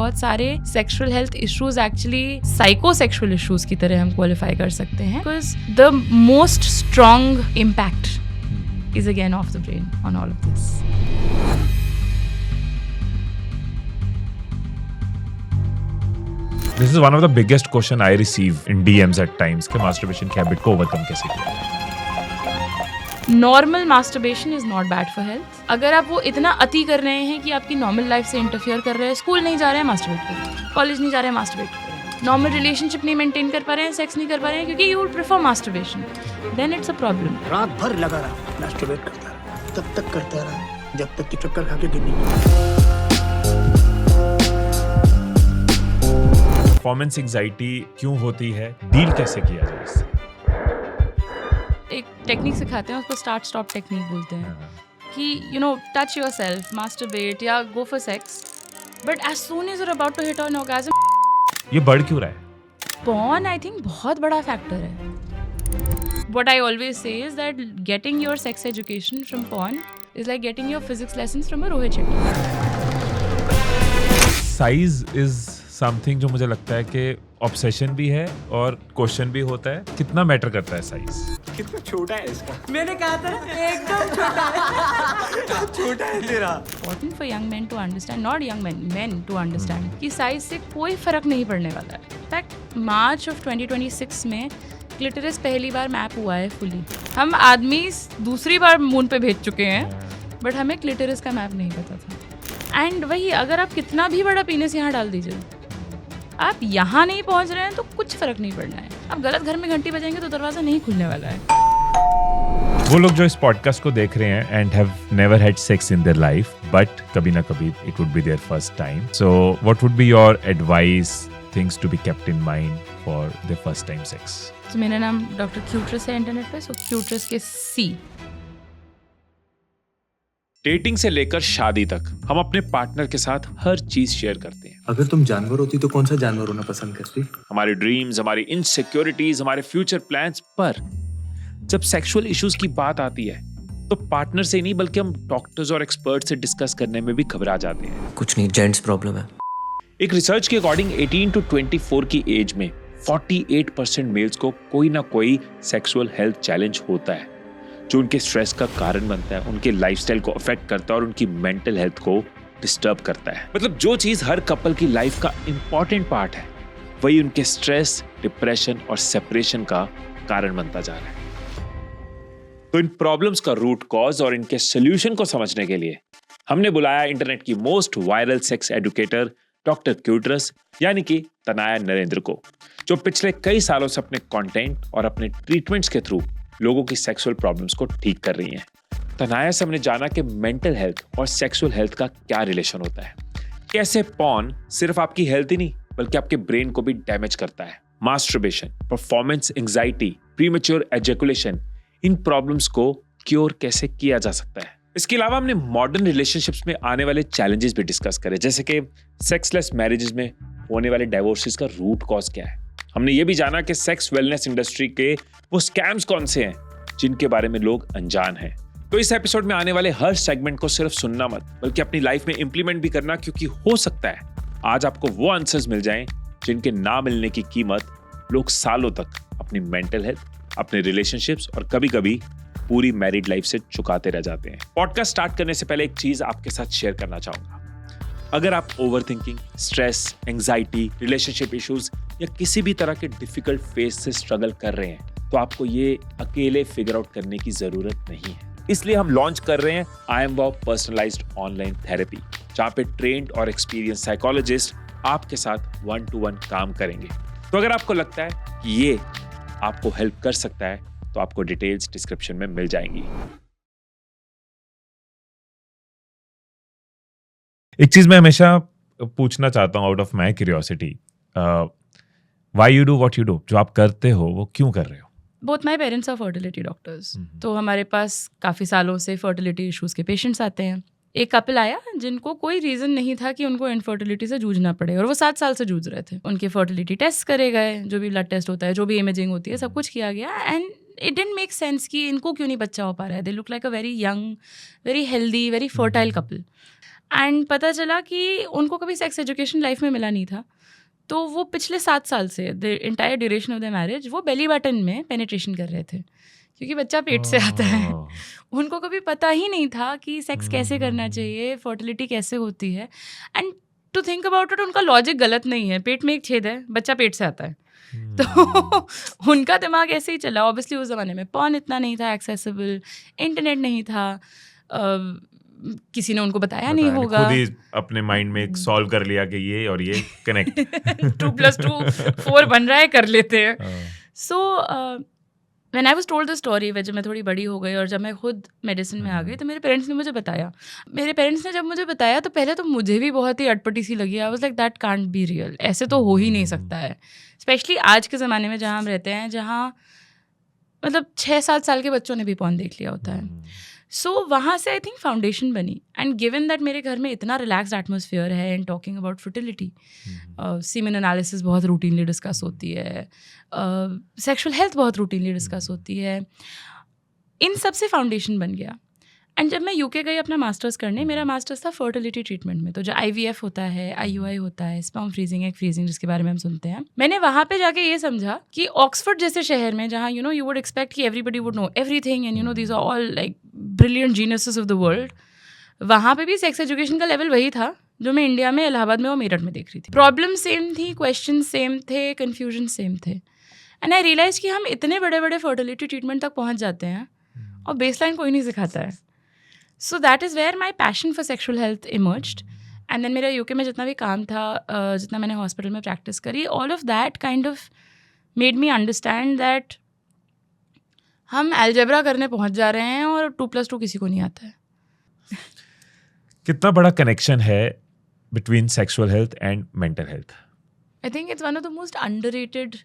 बहुत सारे sexual health issues actually psychosexual issues की तरह हम क्वालिफाई कर सकते हैं, because the most strong impact is again of the brain on all of this. This is one of the biggest question I receive in DMs at times कि masturbation की habit को overcome कैसे किया. Normal masturbation is not bad for health. अगर आप वो इतना अति कर रहे हैं कि आपकी नॉर्मल लाइफ से इंटरफियर कर रहे हैं, स्कूल नहीं जा रहे हैं मास्टरबेट कर रहे हैं, कॉलेज नहीं जा रहे हैं मास्टरबेट कर रहे हैं, नॉर्मल रिलेशनशिप नहीं मेंटेन कर पा रहे हैं, सेक्स नहीं कर पा रहे हैं क्योंकि you would prefer masturbation, then it's a problem. रात भर लगा रहा मास्टरबेट करता रहा, तब तक करता रहा जब तक कि चक्कर खा के गिर नहीं. परफॉर्मेंस एंजाइटी क्यों होती है, डील कैसे किया जाए इससे? एक टेक्निक सिखाते हैं, उसको स्टार्ट स्टॉप टेक्निक बोलते हैं कि you know touch yourself, masturbate या go for sex, but as soon as you are about to hit on orgasm. ये बढ़ क्यों रहा है? पॉर्न आई थिंक बहुत बड़ा फैक्टर है. What I always say is that getting your sex education from porn is like getting your physics lessons from a Rohit Shetty. Size is something जो मुझे लगता है कि ऑब्सेशन भी है और क्वेश्चन भी होता है. कितना मैटर करता है साइज? कितना छोटा है इसका. मैंने कहा था एकदम छोटा है. छोटा है तेरा. Important for young men to understand, not young men, men to understand कि साइज से कोई फर्क नहीं पड़ने वाला है. इनफैक्ट मार्च ऑफ 2026 में क्लिटरिस पहली बार मैप हुआ है फुली. हम आदमी दूसरी बार मून पे भेज चुके हैं, बट हमें क्लिटरिस का मैप नहीं पता था. एंड वही, अगर आप कितना भी बड़ा पीनस यहाँ डाल दीजिए, आप यहाँ नहीं पहुँच रहे हैं तो कुछ फर्क नहीं पड़ना है. आप गलत घर में घंटी बजाएंगे तो दरवाजा नहीं खुलने वाला है. वो लोग जो इस पॉडकास्ट को देख रहे हैं and have never had sex in their life, but कभी ना कभी it would be there first time, so what would be your advice, things to be kept in mind for the first time sex? तो मेरा नाम doctor क्यूट्रस है internet पे, सो क्यूट्रस के सी. Dating से लेकर शादी तक हम अपने पार्टनर के साथ हर चीज शेयर करते हैं. अगर तुम जानवर होती तो कौन सा जानवर होना पसंद करती? हमारे ड्रीम्स, हमारी इनसिक्योरिटीज, हमारे फ्यूचर प्लान्स. पर जब सेक्सुअल इश्यूज की बात आती है तो पार्टनर से नहीं बल्कि हम डॉक्टर्स और एक्सपर्ट से डिस्कस करने में भी घबरा जाते हैं. कुछ नहीं, जेंट्स प्रॉब्लम है. एक रिसर्च के अकॉर्डिंग 18 to 24 की एज में 48% मेल्स को कोई ना कोई सेक्सुअल हेल्थ चैलेंज होता है, जो उनके स्ट्रेस का कारण बनता है, उनके लाइफस्टाइल को अफेक्ट करता है और उनकी मेंटल हेल्थ को डिस्टर्ब करता है. मतलब जो चीज हर कपल की लाइफ का इंपॉर्टेंट पार्ट है, वही उनके स्ट्रेस, डिप्रेशन और सेपरेशन का कारण बनता जा रहा है. तो इन प्रॉब्लम्स का रूट कॉज और इनके सोल्यूशन को समझने के लिए हमने बुलाया इंटरनेट की most viral sex educator doctor Cuterus यानी कि तनाया नरेंद्र को, जो पिछले कई सालों से अपने कंटेंट और अपने ट्रीटमेंट्स के थ्रू लोगों की सेक्सुअल प्रॉब्लम्स को ठीक कर रही हैं. तनाया से हमने जाना कि मेंटल हेल्थ और सेक्सुअल हेल्थ का क्या रिलेशन होता है, कैसे पॉर्न सिर्फ आपकी हेल्थ ही नहीं बल्कि आपके ब्रेन को भी डैमेज करता है, masturbation, performance anxiety, premature ejaculation, इन प्रॉब्लम्स को क्योर कैसे किया जा सकता है. इसके अलावा हमने मॉडर्न रिलेशनशिप्स में आने वाले चैलेंजेस भी डिस्कस करे, जैसे कि सेक्सलेस मैरिजेस में होने वाले डाइवोर्सेस का रूट कॉज क्या है. हमने ये भी जाना कि सेक्स वेलनेस इंडस्ट्री के वो स्कैम्स कौन से हैं जिनके बारे में लोग अनजान हैं. तो इस एपिसोड में आने वाले हर सेगमेंट को सिर्फ सुनना मत बल्कि अपनी लाइफ में इंप्लीमेंट भी करना, क्योंकि हो सकता है आज आपको वो आंसर्स मिल जाएं जिनके ना मिलने की कीमत लोग सालों तक अपनी मेंटल हेल्थ, अपने रिलेशनशिप्स और कभी-कभी पूरी मैरिड लाइफ से चुकाते रह जाते हैं. पॉडकास्ट स्टार्ट करने से पहले एक चीज आपके साथ शेयर करना चाहूंगा. अगर आप overthinking, stress, anxiety, relationship issues या किसी भी तरह के डिफिकल्ट फेज से स्ट्रगल कर रहे हैं तो आपको ये अकेले फिगर आउट करने की जरूरत नहीं है. इसलिए हम लॉन्च कर रहे हैं I am wow personalised online therapy, जहां पे ट्रेन्ड और एक्सपीरियंस साइकोलॉजिस्ट आपके साथ 1-to-1 काम करेंगे. तो अगर आपको लगता है कि ये आपको हेल्प कर सकता है तो आपको डिटेल्स डिस्क्रिप्शन में मिल जाएंगी. एक चीज मैं हमेशा पूछना चाहता हूँ out of my curiosity, why you do what you do. जो आप करते हो वो क्यों कर रहे हो? Both my parents are fertility doctors, तो हमारे पास काफ़ी सालों से फर्टिलिटी इश्यूज़ के पेशेंट्स आते हैं. एक कपल आया जिनको कोई रीज़न नहीं था कि उनको इनफर्टिलिटी से जूझना पड़े, और वो 7 साल से जूझ रहे थे. उनके फर्टिलिटी टेस्ट करे गए, जो भी ब्लड टेस्ट होता है, जो भी इमेजिंग होती है, सब कुछ किया गया, and it didn't make sense कि इनको क्यों नहीं बच्चा हो पा रहा है. They look like a very young, very healthy, very fertile couple. And पता चला कि उनको कभी सेक्स एजुकेशन लाइफ में मिला नहीं था, तो वो पिछले 7 साल से the entire duration of the marriage वो बेली बटन में पेनिट्रेशन कर रहे थे, क्योंकि बच्चा पेट से आता है। उनको कभी पता ही नहीं था कि सेक्स कैसे करना चाहिए, फर्टिलिटी कैसे होती है। And to think about it, उनका लॉजिक गलत नहीं है, पेट में एक छेद है, बच्चा पेट से आता है, तो उनका दिमाग ऐसे ही चला। ऑब्वियसली उस ज़माने में पॉर्न इतना नहीं था एक्सेसिबल, इंटरनेट नहीं था, किसी ने उनको बताया नहीं होगा, खुद ही अपने माइंड में एक सॉल्व कर लिया कि ये और ये कनेक्ट 2+2 4 बन रहा है, कर लेते हैं। सो when I was told the story, जब मैं थोड़ी बड़ी हो गई और जब मैं खुद मेडिसिन में आ गई, तो मेरे पेरेंट्स ने मुझे बताया। मेरे पेरेंट्स ने जब मुझे बताया तो पहले तो मुझे भी बहुत ही अटपटी सी लगी। आई was like that can't be real, ऐसे तो हो ही नहीं सकता है। स्पेशली आज के ज़माने में जहाँ हम रहते हैं, जहाँ मतलब 6-7 साल के बच्चों ने भी पॉर्न देख लिया होता है। सो वहाँ से आई थिंक फाउंडेशन बनी। एंड गिवन दैट मेरे घर में इतना रिलैक्स्ड एटमोसफियर है and talking about fertility, semen analysis बहुत रूटीनली डिस्कस होती है, सेक्सुअल हेल्थ बहुत रूटीनली डिस्कस होती है, इन सब से फाउंडेशन बन गया। एंड जब मैं यूके गई अपना मास्टर्स करने, मेरा मास्टर्स था फर्टिलिटी ट्रीटमेंट में, तो जो IVF होता है, IUI होता है, स्पर्म फ्रीजिंग, एग फ्रीजिंग, जिसके बारे में हम सुनते हैं, मैंने वहाँ पे जाके ये समझा कि ऑक्सफोर्ड जैसे शहर में, जहाँ यू वुड एक्सपेक्ट कि everybody would know everything and these are all like brilliant geniuses of the world, वहाँ पे भी सेक्स एजुकेशन का लेवल वही था जो मैं इंडिया में, इलाहाबाद में और मेरठ में देख रही थी। प्रॉब्लम सेम थी, क्वेश्चन सेम थे, कन्फ्यूजन सेम थे। एंड आई रियलाइज कि हम इतने बड़े बड़े फर्टिलिटी ट्रीटमेंट तक पहुँच जाते हैं और बेसलाइन कोई नहीं सिखाता है। So that is where my passion for sexual health emerged. And then मेरा यूके में जितना भी काम था, जितना मैंने हॉस्पिटल में प्रैक्टिस करी, all of that kind of made me understand that हम अलजेब्रा करने पहुंच जा रहे हैं और 2+2 किसी को नहीं आता है। कितना बड़ा कनेक्शन है between sexual health and mental health? I think it's one of the most underrated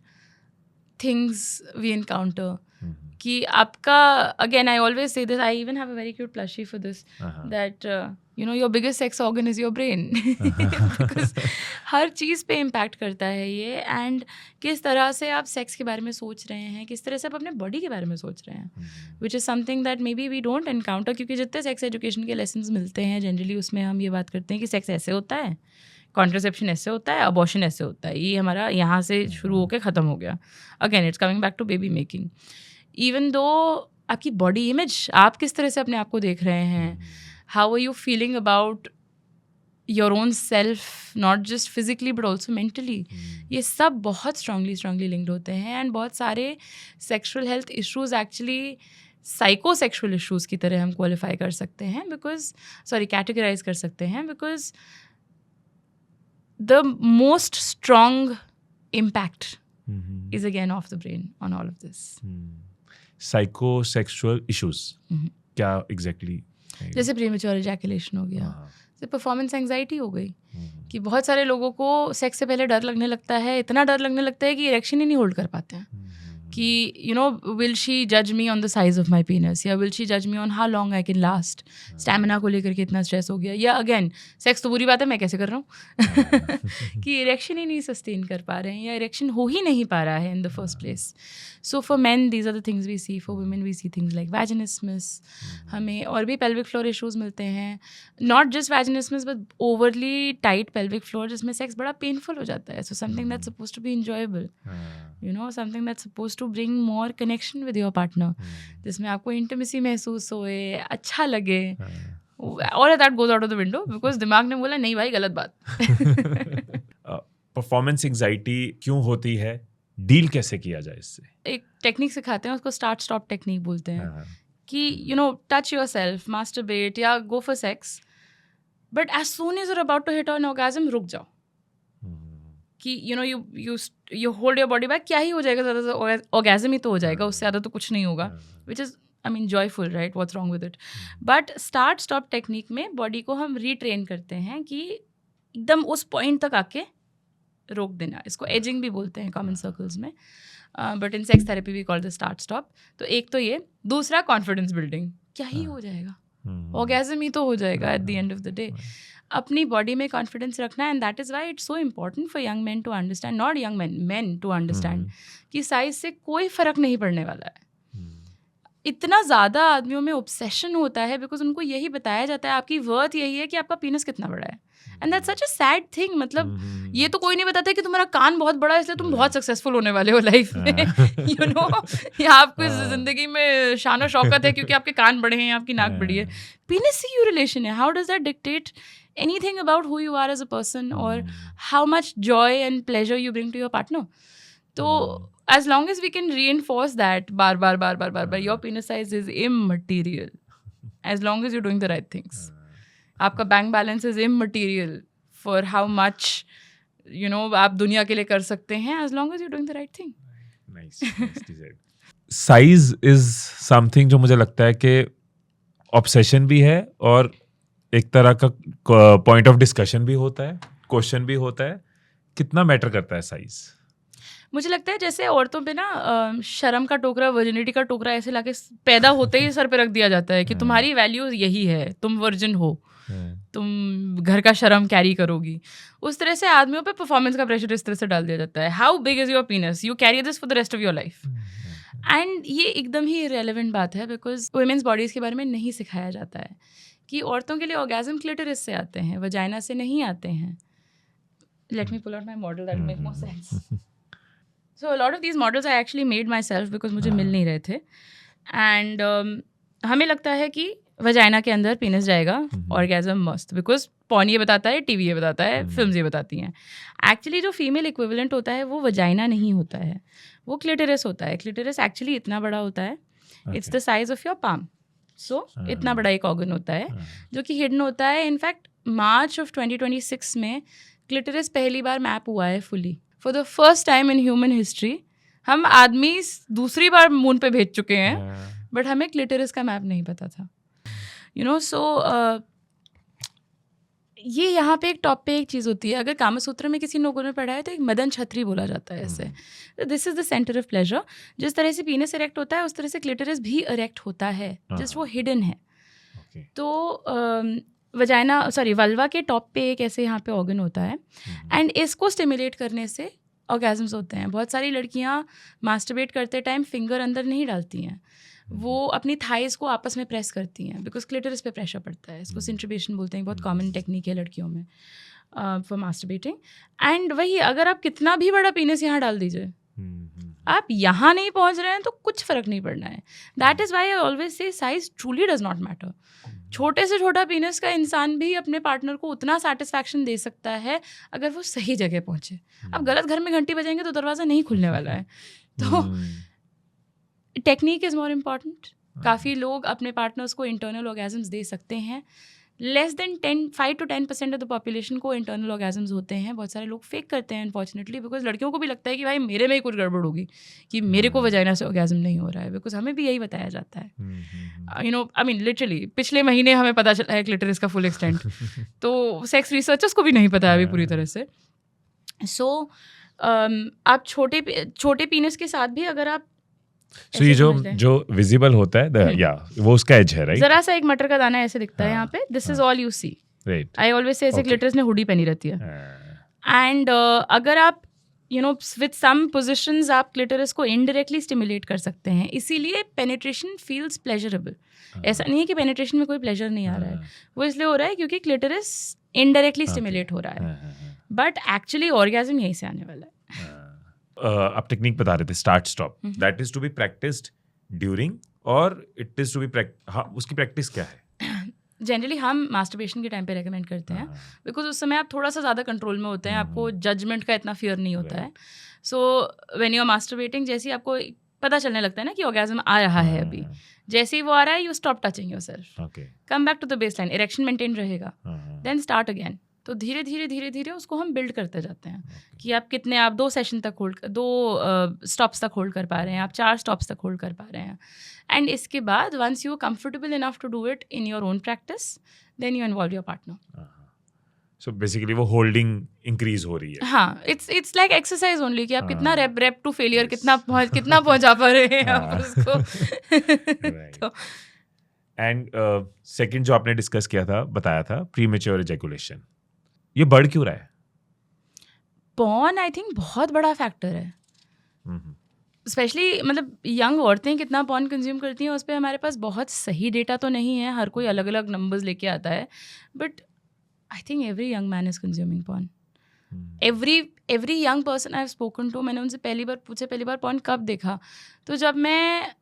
things we encounter. कि आपका, again I always say this, I even have a very cute plushie for this, that your biggest sex organ is your brain, because हर चीज़ पे impact करता है ये। And किस तरह से आप सेक्स के बारे में सोच रहे हैं, किस तरह से आप अपने बॉडी के बारे में सोच रहे हैं, which is something that may be we don't encounter, क्योंकि जितने सेक्स एजुकेशन के लेसन्स मिलते हैं जनरली, उसमें हम ये बात करते हैं कि सेक्स ऐसे होता है, कॉन्ट्रासेप्शन ऐसे होता है, अबॉर्शन ऐसे होता है, ये हमारा यहाँ से शुरू होकर ख़त्म हो गया। Again it's coming back to baby making. Even though आपकी बॉडी इमेज, आप किस तरह से अपने आप को देख रहे हैं, how are you feeling about your own self, not just physically but also mentally, ये सब बहुत स्ट्रांगली लिंक्ड होते हैं। एंड बहुत सारे sexual health issues actually psychosexual issues की तरह हम क्वालिफाई कर सकते हैं, कैटेगराइज कर सकते हैं, because the most strong impact is again off the brain on all of this. Psychosexual issues क्या exactly? जैसे प्रीमेच्योर इजैकुलेशन हो गया, जैसे परफॉर्मेंस एंजाइटी हो गई, कि बहुत सारे लोगों को सेक्स से पहले डर लगने लगता है, इतना डर लगने लगता है कि इरेक्शन ही नहीं होल्ड कर पाते हैं, कि विल शी जज me on the size of my पीनस, या विल शी जज me on how long I can last, stamina को लेकर के इतना स्ट्रेस हो गया, या अगेन सेक्स तो बुरी बात है, मैं कैसे कर रहा हूँ कि इरेक्शन ही नहीं सस्टेन कर पा रहे हैं, या इरेक्शन हो ही नहीं पा रहा है in the first place. So for man these are the things we see, for women we see things like vaginismus, हमें और भी पेल्विक फ्लोर इशूज़ मिलते हैं, not just vaginismus but overly tight pelvic floor, जिसमें sex बड़ा painful हो जाता है। So something that's supposed to be enjoyable, something that's supposed to bring more connection with your partner, जिसमें आपको इंटिमेसी महसूस होए, अच्छा लगे, और that goes out of the window because दिमाग ने बोला नहीं भाई गलत बात। परफॉर्मेंस एंजाइटी क्यों होती है, डील कैसे किया जाए इससे? एक टेक्निक सिखाते हैं, उसको स्टार्ट स्टॉप टेक्निक बोलते हैं, कि टच योर सेल्फ, मास्टरबेट या go for sex, but as soon as you're about to hit on orgasm रुक जाओ, कि you hold your body back, क्या ही हो जाएगा, ज़्यादा से ऑर्गेज़म ही तो हो जाएगा, उससे ज़्यादा तो कुछ नहीं होगा, which is joyful, right? What's wrong with it? But start stop technique में बॉडी को हम रीट्रेन करते हैं कि एकदम उस पॉइंट तक आके रोक देना, इसको एजिंग भी बोलते हैं कॉमन सर्कल्स में, but in sex therapy we call the start stop. तो एक तो ये, दूसरा कॉन्फिडेंस बिल्डिंग, क्या ही हो जाएगा, ऑर्गेज़म ही तो हो जाएगा at the end of the day. अपनी बॉडी में कॉन्फिडेंस रखना, and that is why it's so important for young man to understand, not young man, man to understand कि साइज से कोई फ़र्क नहीं पड़ने वाला है। इतना ज़्यादा आदमियों में ऑब्सेशन होता है बिकॉज उनको यही बताया जाता है, आपकी वर्थ यही है कि आपका पीनस कितना बड़ा है. And that's such a sad thing. मतलब ये तो कोई नहीं बताता कि तुम्हारा कान बहुत बड़ा है इसलिए तुम बहुत सक्सेसफुल होने वाले हो लाइफ में. यू नो, या आपको जिंदगी में शान और शौकत है क्योंकि आपके कान बड़े हैं, आपकी नाक बड़ी है. पीनस से क्यों रिलेशन है? How does that dictate anything about who you are as a person or how much joy and pleasure you bring to your partner? So as long as we can reinforce that bar, your penis size is immaterial as long as you're doing the right things. आपका bank balance is immaterial for how much you know आप दुनिया के लिए कर सकते हैं as long as you're doing the right thing. Nice, nicely said. Size is something जो मुझे लगता है कि obsession भी है और एक तरह का पॉइंट ऑफ डिस्कशन भी होता है, क्वेश्चन भी होता है. कितना मैटर करता है साइज? मुझे लगता है जैसे औरतों पे ना शर्म का टोकरा, वर्जिनिटी का टोकरा ऐसे लाके पैदा होते ही सर पे रख दिया जाता है कि तुम्हारी वैल्यू यही है, तुम वर्जिन हो, तुम घर का शर्म कैरी करोगी. उस तरह से आदमियों पे परफॉर्मेंस का प्रेशर इस तरह से डाल दिया जाता है. How big is your पीनस, you carry this for the rest of your life. And ये एकदम ही इरेलेवेंट बात है बिकॉज वुमेन्स बॉडीज के बारे में नहीं सिखाया जाता है कि औरतों के लिए ऑर्गेज्म क्लिटोरिस से आते हैं, वजाइना से नहीं आते हैं. Let me pull out my model that make more sense. So a lot of these models I actually made myself because मुझे मिल नहीं रहे थे. एंड हमें लगता है कि वजाइना के अंदर पीनस जाएगा, ऑर्गेज्म मस्ट, बिकॉज पॉर्न ये बताता है, टीवी ये बताता है, फिल्म्स ये बताती हैं. एक्चुअली जो फीमेल इक्विवेलेंट होता है वो वजाइना नहीं होता है, वो क्लिटोरिस होता है. क्लिटोरिस एक्चुअली इतना बड़ा होता है, it's the size of your palm. So इतना बड़ा एक ऑर्गन होता है जो कि हिडन होता है. इनफैक्ट मार्च ऑफ 2026 में क्लिटोरिस पहली बार मैप हुआ है fully. For the first time in human history हम आदमी दूसरी बार मून पे भेज चुके हैं, बट हमें क्लिटोरिस का मैप नहीं पता था. यू नो, सो ये यहाँ पे एक टॉप पे एक चीज़ होती है. अगर कामसूत्र में किसी लोगों ने पढ़ा है तो एक मदन छत्री बोला जाता है ऐसे. This is the centre of pleasure. जिस तरह से पीनस इरेक्ट होता है उस तरह से क्लिटोरिस भी इरेक्ट होता है, जस्ट वो हिडन है. तो वजाइना वल्वा के टॉप पे एक ऐसे यहाँ पे ऑर्गन होता है एंड इसको स्टिमुलेट करने से ऑर्गेजम्स होते हैं. बहुत सारी लड़कियाँ मास्टरबेट करते टाइम फिंगर अंदर नहीं डालती हैं, वो अपनी थाइज को आपस में प्रेस करती हैं बिकॉज क्लिटोरिस पे प्रेशर पड़ता है. इसको सिंट्रिब्यूशन बोलते हैं, बहुत कॉमन टेक्निक है लड़कियों में फॉर मास्टरबेटिंग. एंड वही अगर आप कितना भी बड़ा पीनस यहाँ डाल दीजिए, आप यहाँ नहीं पहुँच रहे हैं तो कुछ फ़र्क नहीं पड़ना है. That is Y I always से size truly does not matter. छोटे से छोटा पीनस का इंसान भी अपने पार्टनर को उतना सेटिस्फैक्शन दे सकता है अगर वो सही जगह पहुँचे. आप गलत घर में घंटी बजाएंगे तो दरवाज़ा नहीं खुलने वाला है. तो टेक्निक इज़ मोर इम्पॉर्टेंट. काफ़ी लोग अपने पार्टनर्स को इंटरनल ऑर्गेजम्स दे सकते हैं. Less than 5 to 10% of the population को इंटरनल ऑर्गेजम्स होते हैं. बहुत सारे लोग फेक करते हैं अनफॉर्चुनेटली बिकॉज लड़कियों को भी लगता है कि भाई मेरे में ही कुछ गड़बड़ होगी कि मेरे को वजाइना से ऑर्गेजम नहीं हो रहा है, बिकॉज हमें भी यही बताया जाता है. You no, I mean literally पिछले महीने हमें पता चला है क्लिटोरिस का फुल एक्सटेंट. तो सेक्स रिसर्चर्स को भी नहीं पता है अभी पूरी तरह से. सो आप छोटे पीनस के साथ भी अगर आप So ये जो विजिबल होता है या वो उसका एज है, राइट? जरा सा एक मटर का दाना ऐसे दिखता है यहाँ पे. This is all you see, right? I always say ऐसे क्लिटोरिस ने हुडी पहनी रहती है. एंड अगर आप you know with some positions आप क्लिटोरिस को इनडायरेक्टली स्टिमुलेट कर सकते हैं. इसीलिए पेनिट्रेशन फील्स प्लेजरेबल. ऐसा नहीं है कि पेनिट्रेशन में कोई प्लेजर नहीं आ रहा है, वो इसलिए हो रहा है क्योंकि क्लिटोरिस इनडायरेक्टली स्टिमुलेट हो रहा है. बट एक्चुअली ऑर्गेज्म यहीं से आने वाला है. आप टेक्निक बता रहे थे start stop, that is to be practised during और इट इज टू बी उसकी प्रैक्टिस क्या है? जनरली हम मास्टरबेशन के टाइम पे रेकमेंड करते हैं बिकॉज उस समय आप थोड़ा सा ज़्यादा कंट्रोल में होते हैं, आपको जजमेंट का इतना फियर नहीं होता है. So when you are masturbating, जैसे ही आपको पता चलने लगता है ना कि ऑर्गेज्म आ रहा है अभी, जैसे ही वो आ रहा है you stop touching yourself, come back to the baseline, erection maintain रहेगा, देन स्टार्ट अगेन. तो धीरे धीरे उसको हम बिल्ड करते जाते हैं कि आप कितने, आप 2 सेशन तक होल्ड, 2 स्टॉप्स तक होल्ड कर पा रहे हैं, आप 4 स्टॉप्स तक होल्ड कर पा रहे हैं. एंड इसके बाद once you are comfortable enough to do it in your own practice, then you involve your partner. So basically वो होल्डिंग इंक्रीज हो रही है. हाँ, इट्स लाइक एक्सरसाइज ओनली कि आप कितना रेप टू फेलियर कितना पहुंचा पा रहे हैं आप उसको. तो एंड सेकंड जो आपने डिस्कस किया था, बताया था, प्रीमेच्योर इजैकुलेशन. ये बढ़ क्यों रहा है? पॉर्न आई थिंक बहुत बड़ा फैक्टर है. स्पेशली मतलब यंग औरतें कितना पॉर्न कंज्यूम करती हैं उस पर हमारे पास बहुत सही डेटा तो नहीं है, हर कोई अलग अलग नंबर्स लेके आता है, but I think every young man is consuming porn. Every young person I have spoken to, मैंने उनसे पहली बार पॉर्न कब देखा, तो जब मैं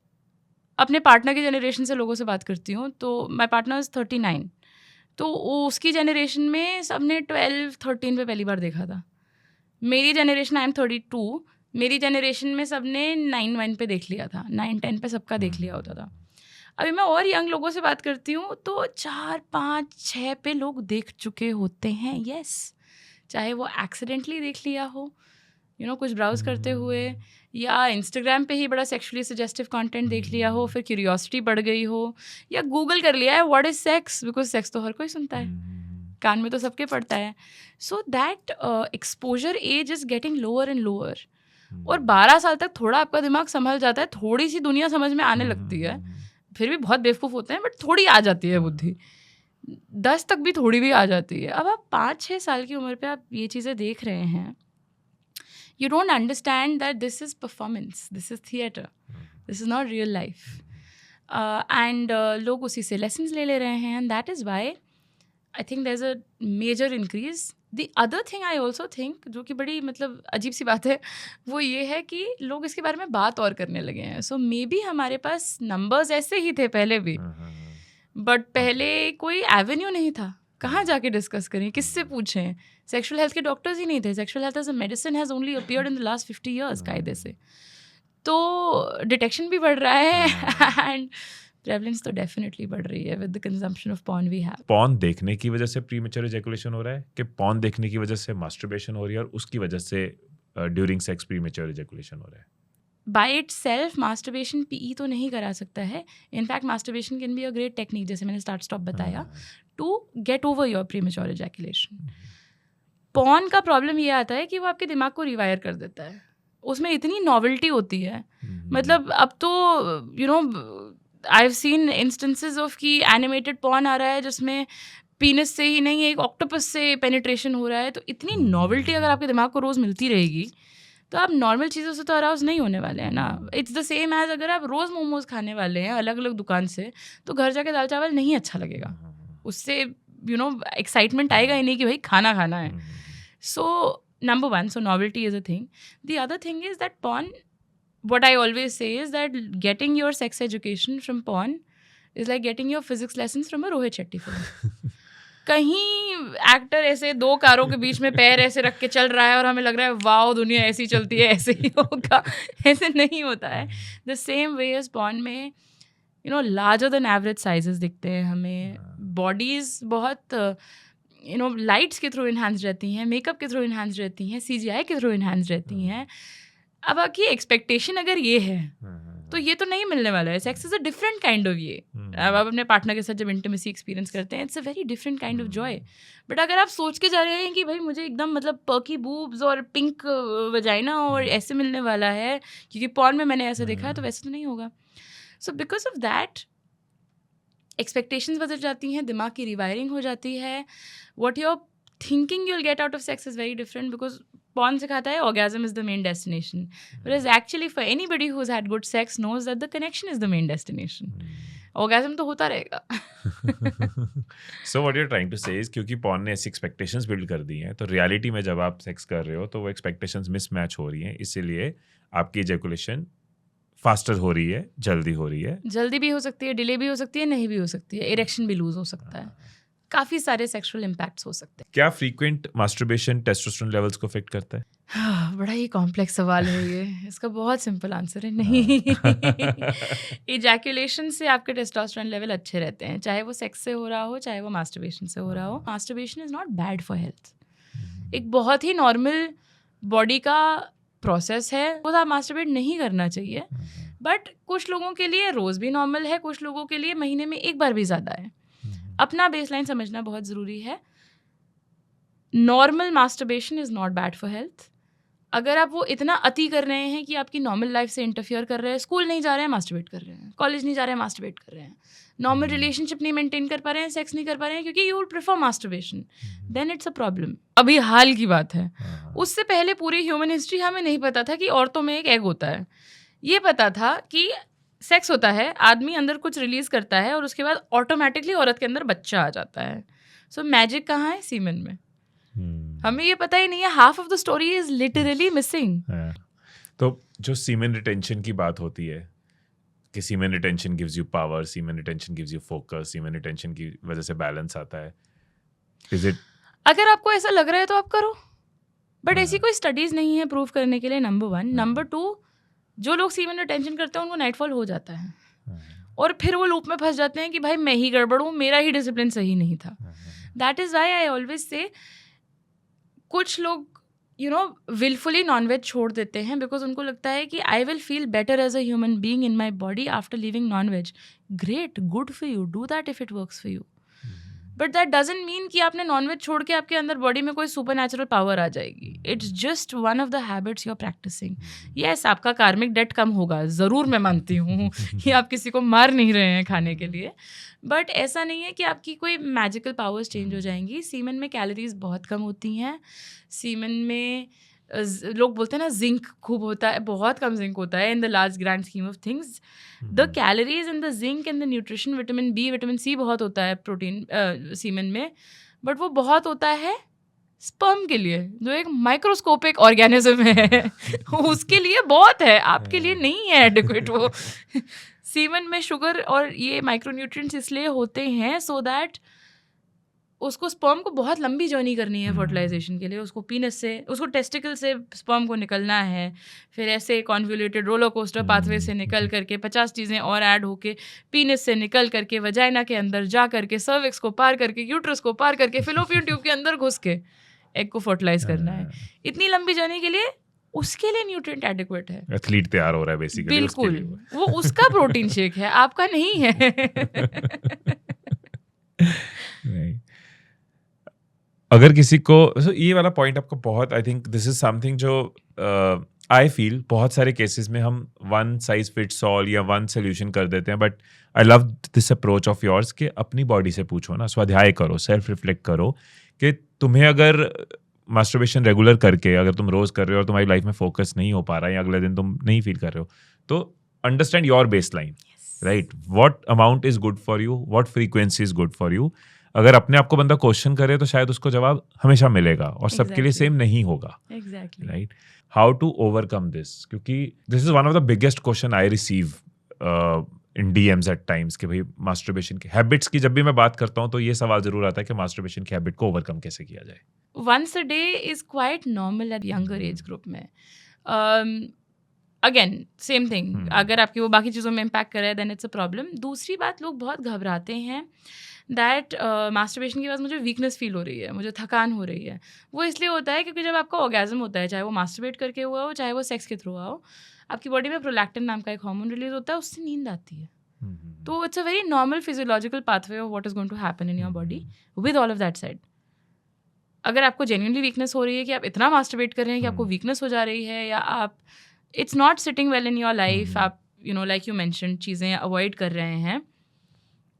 अपने पार्टनर की जनरेशन से लोगों से बात करती हूँ, तो माई पार्टनर इज़ 39, तो उसकी जनरेशन में सबने 12-13 पे पहली बार देखा था. मेरी जनरेशन, आई एम 32, मेरी जनरेशन में सबने 9-1 पे देख लिया था, 9-10 पे सबका देख लिया होता था. अभी मैं और यंग लोगों से बात करती हूँ तो 4-5-6 पे लोग देख चुके होते हैं. यस, चाहे वो एक्सीडेंटली देख लिया हो, कुछ ब्राउज करते हुए, या इंस्टाग्राम पे ही बड़ा सेक्सुअली सजेस्टिव कंटेंट देख लिया हो, फिर क्यूरियोसिटी बढ़ गई हो, या गूगल कर लिया है what is sex, because sex तो हर कोई सुनता है, कान में तो सबके पड़ता है. So that exposure age is getting lower and lower. और 12 साल तक थोड़ा आपका दिमाग संभल जाता है, थोड़ी सी दुनिया समझ में आने लगती है, फिर भी बहुत बेवकूफ़ होते हैं, बट थोड़ी आ जाती है बुद्धि. 10 तक भी थोड़ी भी आ जाती है. अब आप 5-6 साल की उम्र पे आप ये चीज़ें देख रहे हैं, you don't understand that this is performance, this is theater, this is not real life. And लोग उसी से lessons ले रहे हैं, and that is why I think there's a major increase. The other thing I also think, जो कि बड़ी मतलब अजीब सी बात है, वो ये है कि लोग इसके बारे में बात और करने लगे हैं. So maybe हमारे पास numbers ऐसे ही थे पहले भी, but पहले कोई avenue नहीं था. कहाँ जाके डिस्कस करें, किससे पूछें? सेक्सुअल हेल्थ के डॉक्टर्स ही नहीं थे. Sexual health as a medicine has only appeared in the last 50 years कायदे से. तो डिटेक्शन भी बढ़ रहा है एंड प्रेवलेंस तो डेफिनेटली बढ़ रही है with the consumption of porn we have. Porn देखने की वजह से प्रीमेच्योर इजैकुलेशन हो रहा है कि पॉर्न देखने की वजह से मास्टरबेशन हो रही है और उसकी वजह से ड्यूरिंग सेक्स प्रीमेच्योर इजैकुलेशन हो रहा है? By itself masturbation PE तो नहीं करा सकता है. In fact masturbation can be a great technique, जैसे मैंने स्टार्ट स्टॉप बताया, to get over your premature ejaculation. Porn का प्रॉब्लम ये आता है कि वो आपके दिमाग को रिवायर कर देता है. उसमें इतनी नॉवेल्टी होती है, मतलब अब तो I have seen instances of कि एनिमेटेड पॉर्न आ रहा है जिसमें पीनस से ही नहीं, एक ऑक्टोपस से पेनिट्रेशन हो रहा है. तो इतनी नॉवेल्टी अगर आपके दिमाग को रोज़ मिलती रहेगी तो आप नॉर्मल चीज़ों से तो अराउज नहीं होने वाले हैं ना. इट्स द सेम एज अगर आप रोज़ मोमोज खाने वाले हैं अलग अलग दुकान से, तो घर जाके दाल चावल नहीं अच्छा लगेगा. उससे एक्साइटमेंट आएगा ही नहीं कि भाई खाना है. So, number one, so novelty is a thing. The other thing is that porn, what I always say is that getting your sex education from porn is like getting your physics lessons from a Rohit Shetty film. कहीं actor ऐसे 2 कारों के बीच में पैर ऐसे रख के चल रहा है और हमें लग रहा है वाओ दुनिया ऐसी चलती है, ऐसे ही होगा. ऐसे नहीं होता है. The same way as porn में लार्जर देन एवरेज साइजेस दिखते हैं हमें. बॉडीज़ बहुत लाइट्स के थ्रू इन्हांस रहती हैं, मेकअप के थ्रू इन्हांस रहती हैं, CGI के थ्रू इन्हांस रहती हैं. अब आपकी एक्सपेक्टेशन अगर ये है तो ये तो नहीं मिलने वाला है. Sex is a different kind of ये. अब आप अपने पार्टनर के साथ जब इंटीमेसी एक्सपीरियंस करते हैं, it's a very different kind of Joy. But अगर आप सोच के जा रहे हैं कि भाई मुझे एकदम मतलब पर्की बूब्स और पिंक वजाइना और ऐसे मिलने वाला है क्योंकि पॉर्न में मैंने ऐसे देखा है, तो वैसे तो नहीं होगा. So because of that expectations बदल जाती हैं, दिमाग की रिवायरिंग हो जाती है. What you are thinking you will get out of sex is very different, because porn सिखाता है orgasm is the main destination, whereas actually for anybody who has had good sex knows that the connection is the main destination. Orgasm तो होता रहेगा. So what you are trying to say is, क्योंकि porn ने ऐसी expectations build कर दी हैं, तो reality में जब आप सेक्स कर रहे हो तो वो एक्सपेक्टेशंस मिसमैच हो रही हैं, इसीलिए आपकी इजैकुलेशन फास्टर हो रही है, जल्दी हो रही है. जल्दी भी हो सकती है, डिले भी हो सकती है, नहीं भी हो सकती है, इरेक्शन भी लूज हो सकता है, काफ़ी सारे सेक्सुअल इम्पैक्ट्स हो सकते हैं. क्या फ्रीक्वेंट मास्टरबेशन टेस्टोस्टेरोन लेवल्स को अफेक्ट करता है? बड़ा ही कॉम्प्लेक्स सवाल है ये. इसका बहुत सिंपल आंसर है नहीं. इजैकुलेशन से आपके टेस्टोस्टेरोन लेवल अच्छे रहते हैं, चाहे वो सेक्स से हो रहा हो, चाहे वो मास्टरबेशन से हो रहा हो. Masturbation is not bad for health. एक बहुत ही नॉर्मल बॉडी का प्रोसेस है, वो आप मास्टरबेट नहीं करना चाहिए. बट कुछ लोगों के लिए रोज़ भी नॉर्मल है, कुछ लोगों के लिए महीने में एक बार भी ज़्यादा है. अपना बेसलाइन समझना बहुत ज़रूरी है. Normal masturbation is not bad for health. अगर आप वो इतना अति कर रहे हैं कि आपकी नॉर्मल लाइफ से इंटरफियर कर रहे हैं, स्कूल नहीं जा रहे हैं मास्टरबेट कर रहे हैं, कॉलेज नहीं जा रहे हैं मास्टरबेट कर रहे हैं, नॉर्मल रिलेशनशिप नहीं मेंटेन कर पा रहे हैं, सेक्स नहीं कर पा रहे हैं क्योंकि you will prefer masturbation, then it's a problem. अभी हाल की बात है, उससे पहले पूरी ह्यूमन हिस्ट्री हमें नहीं पता था कि औरतों में एक एग होता है. ये पता था कि सेक्स होता है, आदमी अंदर कुछ रिलीज करता है और उसके बाद ऑटोमेटिकली औरत के अंदर बच्चा आ जाता है. सो मैजिक कहाँ है? सीमेन में. हमें ये पता ही नहीं है. Half of the story is literally missing. तो जो सीमेन रिटेंशन की बात होती है कि semen retention gives you power, semen retention gives you focus, semen retention की वजह से बैलेंस आता है, इज इट? अगर आपको ऐसा लग रहा है तो आप करो, बट ऐसी कोई स्टडीज नहीं है प्रूव करने के लिए. नंबर 1. नंबर 2, जो लोग सीमेन रिटेंशन करते हैं उनको नाइटफॉल हो जाता है और फिर वो लूप में फंस जाते हैं कि भाई मैं ही गड़बड़ हूँ, मेरा ही डिसिप्लिन सही नहीं था. That is why I always से कुछ लोग विलफुली नॉनवेज छोड़ देते हैं बिकॉज उनको लगता है कि I will feel better as a human being in my body after leaving nonveg. Great, good for you, do that if it works for you. But that doesn't mean कि आपने nonveg छोड़ के आपके अंदर बॉडी में कोई super natural power आ जाएगी. It's just one of the habits you are practising. Yes, आपका कार्मिक डेट कम होगा, ज़रूर मैं मानती हूँ कि आप किसी को मार नहीं रहे हैं खाने के लिए, बट ऐसा नहीं है कि आपकी कोई मैजिकल पावर्स चेंज हो जाएंगी. सीमेन में कैलोरीज बहुत कम होती हैं. सीमेन में लोग बोलते हैं ना जिंक खूब होता है, बहुत कम जिंक होता है in the large grand scheme of things. The calories in the zinc and the nutrition, vitamin B, vitamin C बहुत होता है प्रोटीन सीमेन में, बट वो बहुत होता है स्पर्म के लिए जो एक माइक्रोस्कोपिक ऑर्गेनिज्म है उसके लिए बहुत है, आपके लिए नहीं है एडिक्वेट. वो सीमेन में शुगर और ये माइक्रोन्यूट्रिएंट्स इसलिए होते हैं सो दैट उसको स्पर्म को बहुत लंबी जर्नी करनी है फर्टिलाइजेशन के लिए. उसको पीनस से, उसको टेस्टिकल से स्पर्म को निकलना है, फिर ऐसे कॉन्वोल्यूटेड रोलर कोस्टर पाथवे से निकल करके 50 चीज़ें और ऐड होके पीनस से निकल करके वजाइना के अंदर जा करके सर्विक्स को पार करके यूट्रस को पार करके फिलोपियन ट्यूब के अंदर घुस के एग को फर्टिलाइज करना है. इतनी लंबी जर्नी के लिए उसके लिए न्यूट्रिएंट एडिक्वेट है. एथलीट तैयार हो रहा है बेसिकली. बिल्कुल, वो उसका प्रोटीन शेक है, आपका नहीं है. अगर किसी को ये वाला पॉइंट आपका बहुत, I think this is something जो आई फील बहुत सारे केसेस में हम वन साइज फिट्स ऑल या वन सोल्यूशन कर देते हैं. But I love this approach of yours कि अपनी बॉडी से पूछो ना, स्वाध्याय करो, सेल्फ रिफ्लेक्ट करो कि तुम्हें अगर मास्टरबेशन रेगुलर करके अगर तुम रोज कर रहे हो और तुम्हारी लाइफ में फोकस नहीं हो पा रहा है या अगले दिन तुम नहीं फील कर रहे हो, तो understand your base line, right? What amount is good for you, what frequency is good for you. अगर अपने आप को बंदा क्वेश्चन करे तो शायद उसको जवाब हमेशा मिलेगा और सबके लिए सेम नहीं होगा. Exactly, right? How to overcome this, क्योंकि this is one of the biggest question I receive in DMs at times कि भाई मास्टरबेशन की हैबिट्स की जब भी मैं बात करता हूँ तो ये सवाल जरूर आता है कि मास्टरबेशन की हैबिट को ओवरकम कैसे किया जाए. once a day is quite normal at younger age group में. अगेन सेम थिंग, अगर आपकी वो बाकी चीज़ों में इम्पैक्ट करे देन इट्स अ प्रॉब्लम. दूसरी बात, लोग बहुत घबराते हैं दैट मास्टरबेशन के बाद मुझे वीकनेस फील हो रही है, मुझे थकान हो रही है. वो इसलिए होता है क्योंकि जब आपका ऑर्गेज़म होता है, चाहे वो मास्टरबेट करके हुआ हो चाहे वो सेक्स के थ्रू हुआ हो, आपकी बॉडी में प्रोलैक्टिन नाम का एक हार्मोन रिलीज होता है, उससे नींद आती है. तो it's a very normal physiological pathway of what is going to happen in your body with all of that side. अगर आपको जेन्युइनली वीकनेस हो रही है कि आप इतना मास्टरबेट कर रहे हैं कि आपको वीकनेस हो जा रही है, या आप it's not sitting well in your life, आप लाइक यू मेंशन्ड चीज़ें अवॉइड कर रहे हैं,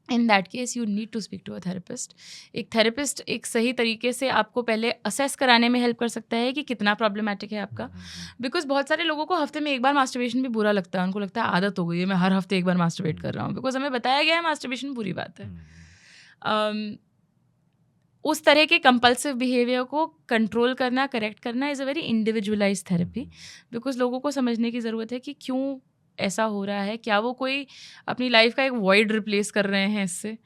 in that case you need to speak to a therapist. एक थेरेपिस्ट एक सही तरीके से आपको पहले असेस कराने में हेल्प कर सकता है कि कितना प्रॉब्लमेटिक है आपका. बिकॉज बहुत सारे लोगों को हफ्ते में एक बार मास्टरबेशन भी बुरा लगता है, उनको लगता है आदत हो गई है, मैं हर हफ्ते एक बार मास्टरबेट कर रहा हूँ, बिकॉज हमें बताया गया है मास्टरबेशन बुरी बात है. उस तरह के कंपल्सिव बिहेवियर को कंट्रोल करना, करेक्ट करना is a very individualise therapy. Because लोगों को समझने की ज़रूरत है कि क्यों ऐसा हो रहा है, क्या वो कोई अपनी लाइफ का एक वॉइड रिप्लेस कर रहे हैं इससे,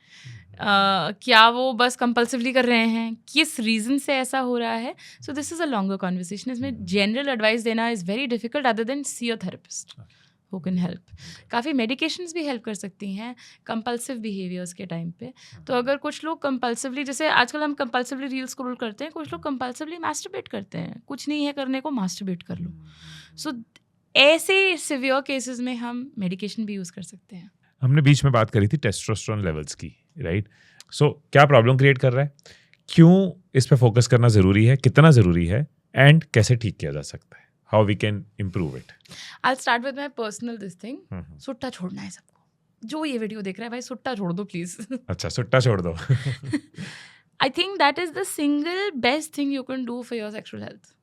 क्या वो बस कंपल्सिवली कर रहे हैं, किस रीज़न से ऐसा हो रहा है. So this is a longer conversation. इसमें जनरल एडवाइस देना is very difficult other than see a therapist who can help. काफ़ी मेडिकेशंस भी हेल्प कर सकती हैं कंपल्सिव बिहेवियर्स के टाइम पे. तो अगर कुछ लोग कंपल्सिवली, जैसे आजकल हम कंपल्सिवली रील्स स्क्रॉल करते हैं, कुछ लोग कंपल्सिवली मास्टरबेट करते हैं, कुछ नहीं है करने को मास्टरबेट कर लो. सो ऐसे सिवियर केसेस में हम मेडिकेशन भी यूज़ कर सकते हैं. हमने बीच में बात करी थी टेस्टोस्टेरोन लेवल्स की, राइट? सो क्या प्रॉब्लम क्रिएट कर रहा है, क्यों इस पे फोकस करना ज़रूरी है, कितना ज़रूरी है, एंड कैसे ठीक किया जा सकता है, how we can improve it. I start with my personal this thing. सुट्टा छोड़ना है सबको. जो ये वीडियो देख रहा है भाई, सुट्टा छोड़ दो प्लीज़. अच्छा, सुट्टा छोड़ दो. I think that is the single best thing you can do for your sexual health.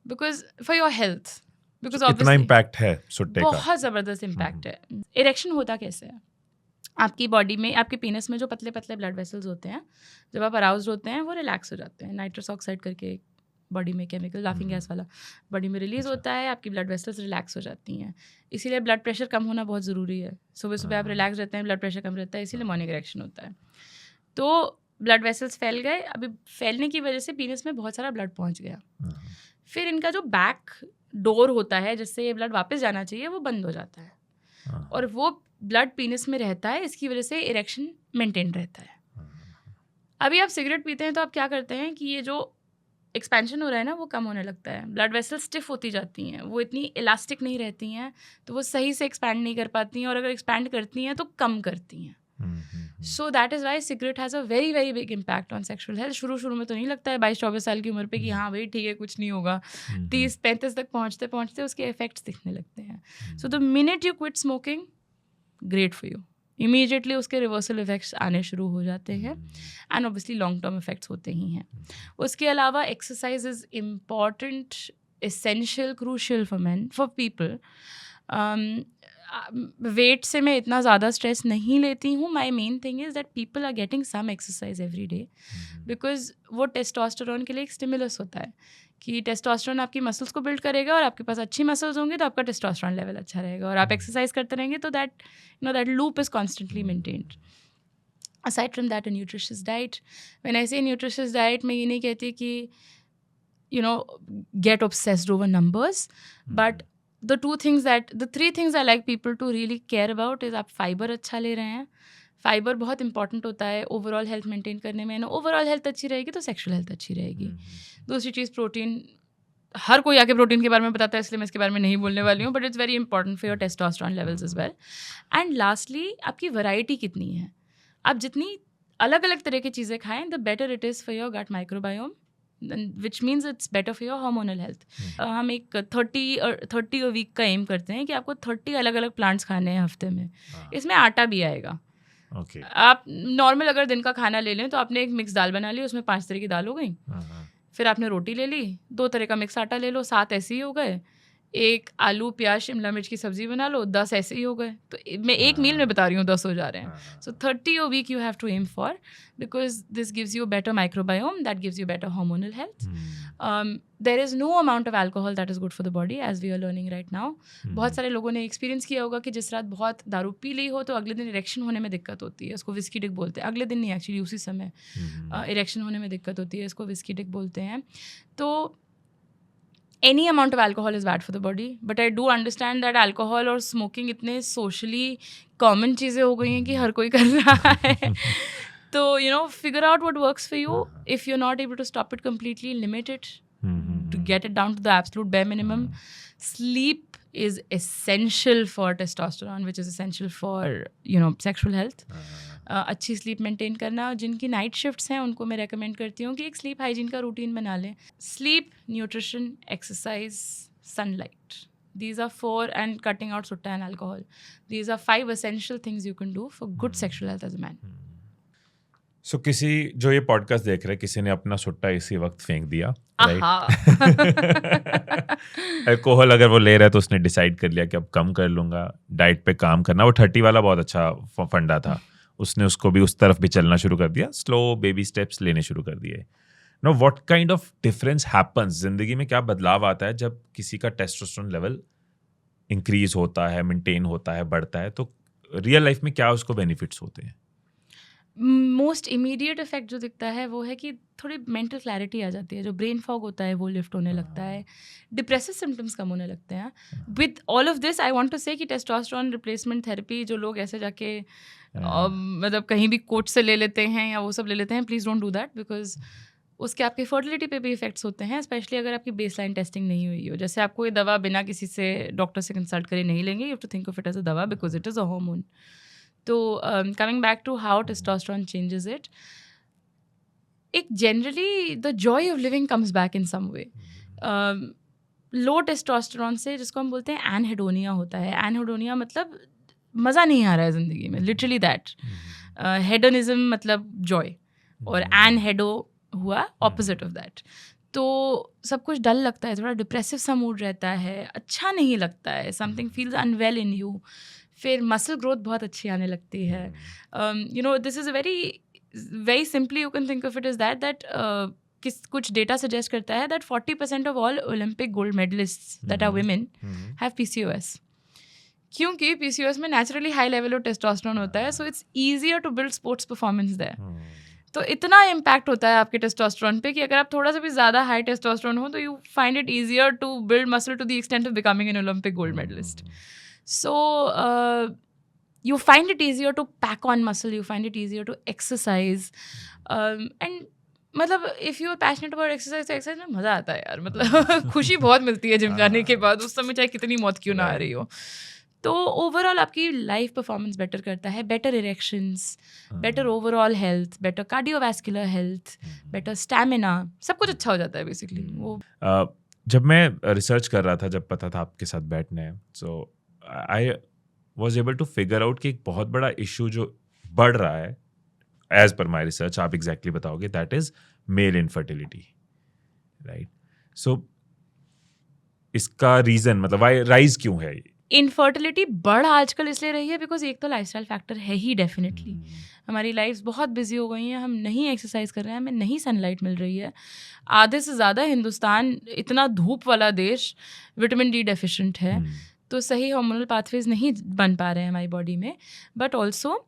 Because for your health, because इतना इम्पैक्ट है सुट्टे का? बहुत ज़बरदस्त इम्पैक्ट है। इरेक्शन होता कैसे है? आपकी बॉडी में, आपके पेनिस में जो पतले पतले ब्लड वेसल्स होते हैं, जब आप अराउज्ड होते हैं वो रिलैक्स हो जाते हैं। नाइट्रस ऑक्साइड करके बॉडी में केमिकल, लाफिंग गैस वाला, बॉडी में रिलीज होता है, आपकी ब्लड वेसल्स रिलैक्स हो जाती हैं। इसीलिए ब्लड प्रेशर कम होना बहुत ज़रूरी है। सुबह सुबह आप रिलैक्स रहते हैं, ब्लड प्रेशर कम रहता है, इसीलिए मॉर्निंग इरेक्शन होता है। तो ब्लड वेसल्स फैल गए, अभी फैलने की वजह से पीनस में बहुत सारा ब्लड पहुंच गया। फिर इनका जो बैक डोर होता है जिससे ये ब्लड वापस जाना चाहिए वो बंद हो जाता है, और वो ब्लड पीनस में रहता है, इसकी वजह से इरेक्शन मेंटेन रहता है। अभी आप सिगरेट पीते हैं तो आप क्या करते हैं कि ये जो एक्सपेंशन हो रहा है ना वो कम होने लगता है, ब्लड वेसल स्टिफ होती जाती हैं, वो इतनी इलास्टिक नहीं रहती हैं, तो वो सही से एक्सपैंड नहीं कर पाती हैं, और अगर एक्सपैंड करती हैं तो कम करती हैं। सो that is Y cigarette has a very very big impact on sexual health. शुरू में तो नहीं लगता है 22-24 साल की उम्र पे कि हाँ भाई ठीक है कुछ नहीं होगा, 30-35 तक पहुँचते पहुँचते उसके इफेक्ट्स दिखने लगते हैं। So the minute you quit smoking, great for you, immediately उसके रिवर्सल इफेक्ट्स आने शुरू हो जाते हैं, and obviously long term effects होते ही हैं। उसके अलावा exercise is important, essential, crucial for man, for people. Weight से मैं इतना ज़्यादा स्ट्रेस नहीं लेती हूँ। My main thing is that people are getting some exercise every day, because वो टेस्टोस्टेरोन के लिए एक स्टिमुलस होता है कि टेस्टोस्टेरोन आपकी मसल्स को बिल्ड करेगा, और आपके पास अच्छी मसल्स होंगे तो आपका टेस्टोस्टेरोन लेवल अच्छा रहेगा, और आप एक्सरसाइज करते रहेंगे तो that loop is constantly maintained. Aside from that, a nutritious diet. When I say nutritious diet, मैं ये नहीं कहती कि get obsessed over numbers, but the three things I like people to really care about is आप fibre अच्छा ले रहे हैं। फाइबर बहुत इंपॉर्टेंट होता है ओवरऑल हेल्थ मेंटेन करने में। ओवरऑल हेल्थ अच्छी रहेगी तो सेक्शुअल हेल्थ अच्छी रहेगी। दूसरी चीज़ प्रोटीन। हर कोई आके प्रोटीन के बारे में बताता है, इसलिए मैं इसके बारे में नहीं बोलने वाली हूँ, but it's very important for your testosterone levels as well. And lastly, आपकी वैरायटी कितनी है। आप जितनी अलग अलग तरह की चीज़ें खाएं, the better it is for your gut microbiome, which means it's better for your hormonal health. हम एक 30 वीक का एम करते हैं कि आपको 30 अलग अलग प्लांट्स खाने हैं हफ्ते में। इसमें आटा भी आएगा। आप नॉर्मल अगर दिन का खाना ले लें तो आपने एक मिक्स दाल बना ली, उसमें 5 तरह की दाल हो गई। फिर आपने रोटी ले ली, 2 तरह का मिक्स आटा ले लो, 7 ऐसे ही हो गए। एक आलू प्याज शिमला मिर्च की सब्जी बना लो, 10 ऐसे ही हो गए। तो मैं एक मील में बता रही हूँ 10 हो जा रहे हैं। सो 30 a week you have to aim for, because this gives you a better microbiome, that gives you better hormonal health. There is no amount of alcohol that is good for the body, as we are learning right now. बहुत सारे लोगों ने experience किया होगा कि जिस रात बहुत दारू पी ली हो तो अगले दिन इरेक्शन होने में दिक्कत होती है, उसको विस्की डिक बोलते हैं। अगले दिन नहीं, एक्चुअली उसी समय इरेक्शन होने में दिक्कत होती है, इसको विस्की डिक बोलते हैं। तो any amount of alcohol is bad for the body, but I do understand that alcohol और smoking इतने socially common चीज़ें हो गई हैं कि हर कोई कर रहा है। तो figure out what works for you. If you're not able to stop it completely, limit it to get it down to the absolute bare minimum. Sleep is essential for testosterone, which is essential for sexual health. अच्छी sleep maintain करना। जिनकी night shifts हैं उनको मैं recommend करती हूँ कि एक स्लीप हाइजीन का रूटीन बना लें। Sleep, nutrition, exercise, sunlight, these are 4, and cutting out sutta and alcohol. These are 5 essential things you can do for good sexual health as a man. So किसी जो ये पॉडकास्ट देख रहे हैं, किसी ने अपना सुट्टा इसी वक्त फेंक दिया, अल्कोहल अगर वो ले रहा है तो उसने डिसाइड कर लिया कि अब कम कर लूंगा, डाइट पे काम करना। वो 30 वाला बहुत अच्छा फंडा था, उसने उसको भी उस तरफ भी चलना शुरू कर दिया, स्लो बेबी स्टेप्स लेने शुरू कर दिए। No, what kind of difference happens, जिंदगी में क्या बदलाव आता है जब किसी का टेस्टोस्टेरोन लेवल इंक्रीज होता है, मेंटेन होता है, बढ़ता है, तो रियल लाइफ में क्या उसको बेनिफिट्स होते हैं? मोस्ट इमीडिएट इफेक्ट जो दिखता है वो है कि थोड़ी मेंटल क्लैरिटी आ जाती है, जो ब्रेन फॉग होता है वो लिफ्ट होने लगता है, डिप्रेसिव सिम्टम्स कम होने लगते हैं। With all of this I want to say कि टेस्टोस्टेरोन रिप्लेसमेंट थेरेपी जो लोग ऐसे जाके मतलब कहीं भी कोच से ले लेते हैं या वो सब ले लेते हैं, please don't do that, because उसके आपके फर्टिलिटी पे भी इफेक्ट्स होते हैं, स्पेशली अगर आपकी बेसलाइन टेस्टिंग नहीं हुई हो। जैसे आपको ये दवा बिना किसी से डॉक्टर से कंसल्ट करे नहीं लेंगे, you have to think of it as a दवा because it is a hormone. तो coming back to how testosterone changes it, generally the joy of living comes back in some way. Low testosterone से, जिसको हम बोलते हैं anhedonia होता है। Anhedonia मतलब मज़ा नहीं आ रहा है ज़िंदगी में, लिटरली दैट। हेडोनिज्म मतलब जॉय, और एनहेडो हुआ ऑपोजिट ऑफ दैट। तो सब कुछ डल लगता है, थोड़ा डिप्रेसिव सा मूड रहता है, अच्छा नहीं लगता है, something feels unwell in you. फिर मसल ग्रोथ बहुत अच्छी आने लगती है. You know this is a very simply you can think of it is that कुछ डेटा सजेस्ट करता है that 40% of all Olympic gold medallists that are women have PCOS. क्योंकि PCOS में naturally high level of testosterone होता है, so it's easier to build sports performance there. तो इतना impact होता है आपके टेस्टोस्टेरोन पे कि अगर आप थोड़ा सा भी ज़्यादा हाई टेस्टोस्टेरोन हो तो you find it easier to build muscle to the extent of becoming an Olympic gold medallist. So you find it easier to pack on muscle, you find it easier to exercise, and मतलब if you are passionate about exercise तो exercise में मज़ा आता है यार. मतलब खुशी बहुत मिलती है जिम जाने के बाद, उस समय चाहे कितनी मौत क्यों ना आ रही हो. तो ओवरऑल आपकी लाइफ परफॉर्मेंस बेटर करता है, better erections, better overall health, better cardiovascular health, better stamina, सब कुछ अच्छा हो जाता है बेसिकली. वो जब मैं रिसर्च कर रहा था, जब पता था आपके साथ बैठने हैं, so I was able to figure out कि एक बहुत बड़ा इशू जो बढ़ रहा है एज पर माई रिसर्च, आप एग्जैक्टली बताओगे, that is male infertility, right? So इसका रीजन मतलब राइज क्यों है? इनफर्टिलिटी बढ़ आजकल इसलिए रही है बिकॉज एक तो लाइफस्टाइल फैक्टर है ही डेफिनेटली. हमारी लाइफ बहुत बिजी हो गई हैं, हम नहीं एक्सरसाइज कर रहे हैं, हमें नहीं सनलाइट मिल रही है. आधे से ज़्यादा हिंदुस्तान, इतना धूप वाला देश, विटामिन डी डेफिशिएंट है, तो सही हार्मोनल पाथवेज नहीं बन पा रहे हैं हमारी बॉडी में. बट ऑल्सो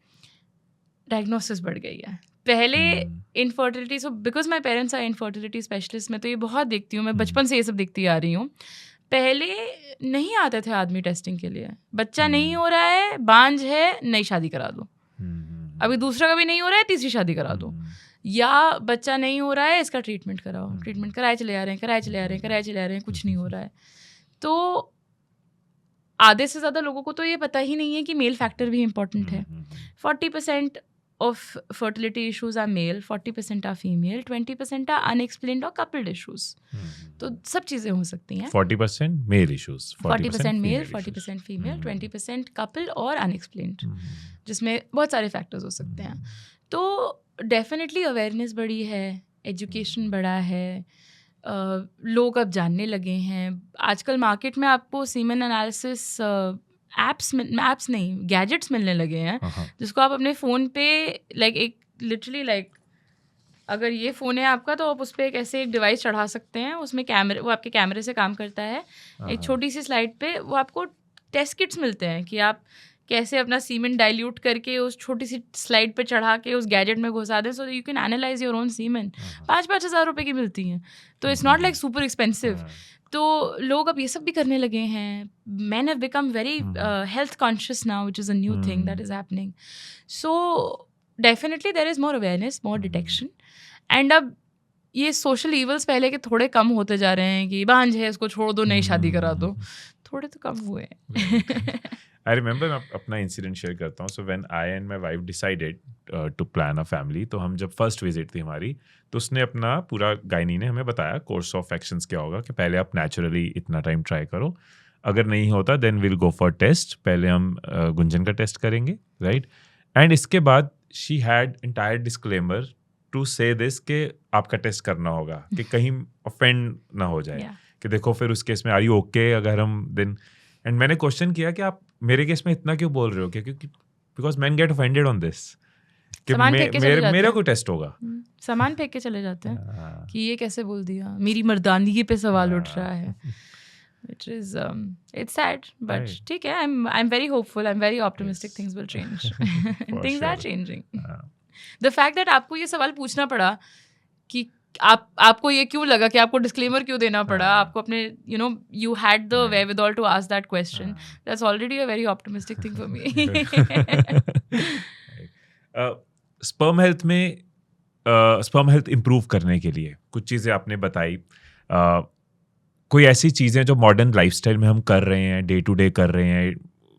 डायग्नोसिस बढ़ गई है. पहले infertility, so because my parents are infertility specialist, मैं तो ये बहुत देखती हूँ, मैं बचपन से ये सब देखती आ रही हूँ. पहले नहीं आते थे आदमी टेस्टिंग के लिए, बच्चा नहीं हो रहा है, बांझ है, नई शादी करा दो. अभी दूसरा का भी नहीं हो रहा है, तीसरी शादी करा दो. या बच्चा नहीं हो रहा है, इसका ट्रीटमेंट कराओ, ट्रीटमेंट कराए चले आ रहे हैं, कुछ नहीं हो रहा है. तो आधे से ज़्यादा लोगों को तो ये पता ही नहीं है कि मेल फैक्टर भी इम्पॉर्टेंट है. 40% of fertility issues are male, 40% are female, 20% are unexplained or coupled issues. तो सब चीज़ें हो सकती हैं. 40% male issues, 40% male, 40% female, 20% coupled और unexplained, जिसमें बहुत सारे फैक्टर्स हो सकते हैं. तो डेफिनेटली अवेयरनेस बढ़ी है, एजुकेशन बढ़ा है, लोग अब जानने लगे हैं. आजकल मार्केट में आपको सीमेन एनालिसिस एप्स नहीं, गैजेट्स मिलने लगे हैं, जिसको आप अपने फ़ोन पे लाइक अगर ये फ़ोन है आपका तो आप उस पर एक ऐसे एक डिवाइस चढ़ा सकते हैं, उसमें कैमरे, वो आपके कैमरे से काम करता है. एक छोटी सी स्लाइड पे वो आपको टेस्ट किट्स मिलते हैं कि आप कैसे अपना सीमेंट डाइल्यूट करके उस छोटी सी स्लाइड पे चढ़ा के उस गैजेट में घुसा दें, so you can analyse your own semen. 5-5 हज़ार रुपये की मिलती हैं, तो it's not like super expensive. तो लोग अब ये सब भी करने लगे हैं. Man have become very health conscious now, which is a new thing that is happening. So definitely there is more awareness, more detection. And अब ये सोशल ईवल्स पहले के थोड़े कम होते जा रहे हैं कि बांझ है, इसको छोड़ दो, नई शादी करा दो, थोड़े तो कम हुए हैं. I remember, मैं अपना इंसिडेंट शेयर करता हूँ. So when I and my wife decided to plan a family, तो हम जब फर्स्ट विजिट थी हमारी, तो उसने अपना पूरा गायनी ने हमें बताया कोर्स ऑफ एक्शंस क्या होगा, कि पहले आप नेचुरली इतना टाइम ट्राई करो, अगर नहीं होता then will go for test. पहले हम गुंजन का टेस्ट करेंगे, राइट? एंड इसके बाद she had entire disclaimer to say this कि आपका टेस्ट करना होगा, कि कहीं ऑफेंड ना हो जाए, कि देखो फिर उस केस में आर यू ओके अगर हम दिन. एंड मैंने क्वेश्चन किया कि आप मेरे केस में इतना क्यों बोल रहे हो, क्योंकि because main get offended on this कि मेरा कोई टेस्ट होगा. सामान फेंक के चले जाते हैं कि ये कैसे बोल दिया, मेरी मर्दानगी पे सवाल उठ रहा है. Which is it's sad, but ठीक है. I'm very hopeful. I'm very optimistic. Things will change. Things are changing. The fact that आपको ये सवाल पूछना पड़ा कि आपको ये क्यों लगा, कि आपको डिस्क्लेमर क्यों देना पड़ा, आपको अपने you had the wherewithal to ask that question. That's already a very optimistic thing for me. Sperm health में स्पर्म हेल्थ इम्प्रूव करने के लिए कुछ चीज़ें आपने बताई. कोई ऐसी चीज़ें जो मॉडर्न लाइफस्टाइल में हम कर रहे हैं, डे टू डे कर रहे हैं,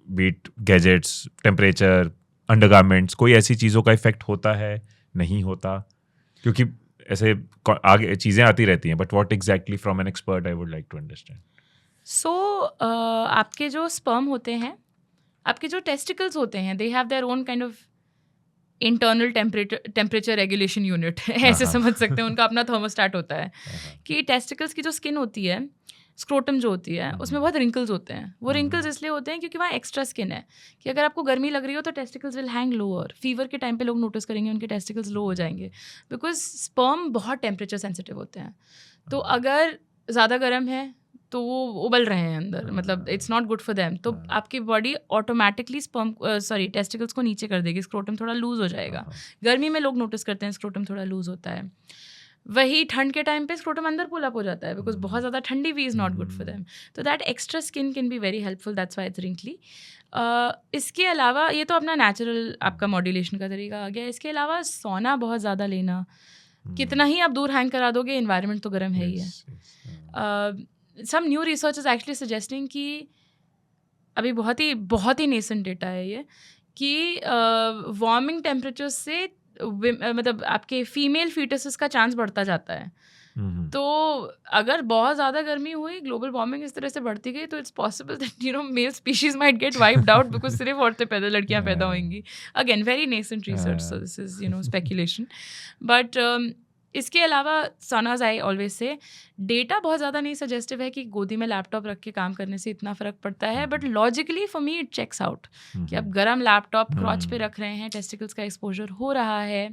बीट गैजेट्स, टेम्परेचर, अंडरगारमेंट्स, कोई ऐसी चीज़ों का इफेक्ट होता है, नहीं होता? क्योंकि ऐसे आगे चीज़ें आती रहती हैं, but what exactly from an expert I would like to understand. So आपके जो स्पर्म होते हैं, आपके जो टेस्टिकल्स होते हैं, they have their own kind of internal temperature regulation unit ऐसे समझ सकते हैं, उनका अपना थर्मोस्टेट होता है कि टेस्टिकल्स की जो स्किन होती है, स्क्रोटम जो होती है, उसमें बहुत रिंकल्स होते हैं. वो रिंकल्स इसलिए होते हैं क्योंकि वहाँ एक्स्ट्रा स्किन है कि अगर आपको गर्मी लग रही हो तो testicles will hang lower. Fever के टाइम पे लोग नोटिस करेंगे उनके टेस्टिकल्स लो हो जाएंगे बिकॉज स्पर्म बहुत टेम्परेचर सेंसिटिव होते हैं. तो अगर ज़्यादा गर्म है तो वो उबल रहे हैं अंदर, मतलब it's not good for them. तो आपकी बॉडी ऑटोमेटिकली टेस्टिकल्स को नीचे कर देगी, स्क्रोटम थोड़ा लूज हो जाएगा. गर्मी में लोग नोटिस करते हैं स्क्रोटम थोड़ा लूज होता है. वही ठंड के टाइम पे स्क्रोटम अंदर पुल अप हो जाता है बिकॉज बहुत ज़्यादा ठंडी भी is not good for them. तो that extra skin can be very helpful, that's why it's wrinkly. इसके अलावा ये तो अपना नेचुरल आपका मॉड्यूलेशन का तरीका आ गया. इसके अलावा सोना बहुत ज़्यादा लेना, कितना ही आप दूर हैंग करा दोगे, इन्वायरमेंट तो गर्म है ही है. Some new research is actually suggesting कि अभी बहुत ही नेसेंट डेटा है ये कि वार्मिंग टेम्परेचर से मतलब आपके फीमेल फीटसेस का चांस बढ़ता जाता है. तो अगर बहुत ज़्यादा गर्मी हुई, ग्लोबल वार्मिंग इस तरह से बढ़ती गई, तो it's possible that male species might get wiped out because सिर्फ औरतें लड़कियां पैदा होंगी. Again very nascent research, so this is speculation. But इसके अलावा सोनाज आई ऑलवेज से डेटा बहुत ज़्यादा नहीं सजेस्टिव है कि गोदी में लैपटॉप रख के काम करने से इतना फ़र्क पड़ता है. But logically for me it checks out कि आप गर्म लैपटॉप क्रॉच पे रख रहे हैं, टेस्टिकल्स का एक्सपोजर हो रहा है.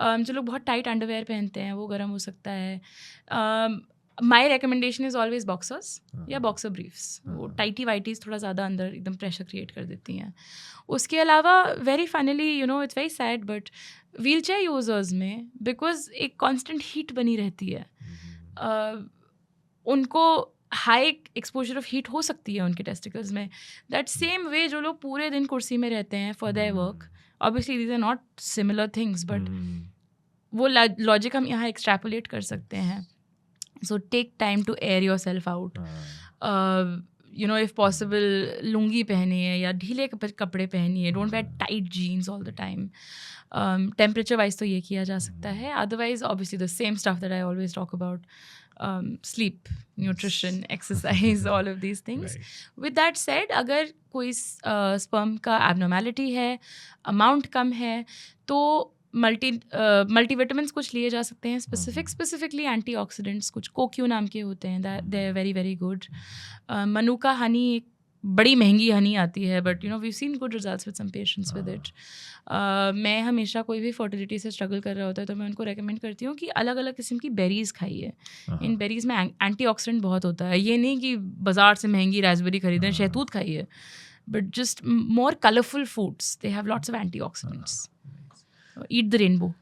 जो लोग बहुत टाइट अंडरवेयर पहनते हैं वो गर्म हो सकता है. My recommendation is always boxers या बॉक्सर ब्रीफ्स. वो टाइटी वाइटीज़ थोड़ा ज़्यादा अंदर एकदम प्रेशर क्रिएट कर देती हैं. उसके अलावा very finally it's very sad but wheel chair users में बिकॉज एक कांस्टेंट हीट बनी रहती है, उनको हाई एक्सपोजर ऑफ हीट हो सकती है उनके टेस्टिकल्स में. दैट सेम वे जो लोग पूरे दिन कुर्सी में रहते हैं for their work, obviously these are not similar things but वो लॉजिक हम यहाँ एक्सट्रैपोलेट कर सकते हैं. So take time to air yourself out. If possible lungi पहनिए या ढीले कपड़े पहनिए. Don't wear tight jeans all the time. Temperature wise तो ये किया जा सकता है. Otherwise obviously the same stuff that I always talk about, sleep, nutrition, exercise, all of these things. With that said, अगर कोई sperm का abnormality है, amount कम है, तो multivitamins कुछ लिए जा सकते हैं. Specifically antioxidants कुछ कोक्यू नाम के होते हैं, they are very very good. मनुका हनी एक बड़ी महंगी हनी आती है but we seen good results with some patients with it. मैं हमेशा कोई भी फर्टिलिटी से स्ट्रगल कर रहा होता है तो मैं उनको रेकमेंड करती हूँ कि अलग अलग किस्म की बेरीज़ खाइए. इन बेरीज़ में एंटीऑक्सीडेंट बहुत होता है. ये नहीं कि बाज़ार से महंगी रास्पबेरी खरीदें, शहतूत खाइए, but just more colourful foods, they have lots of antioxidants. Eat the rainbow.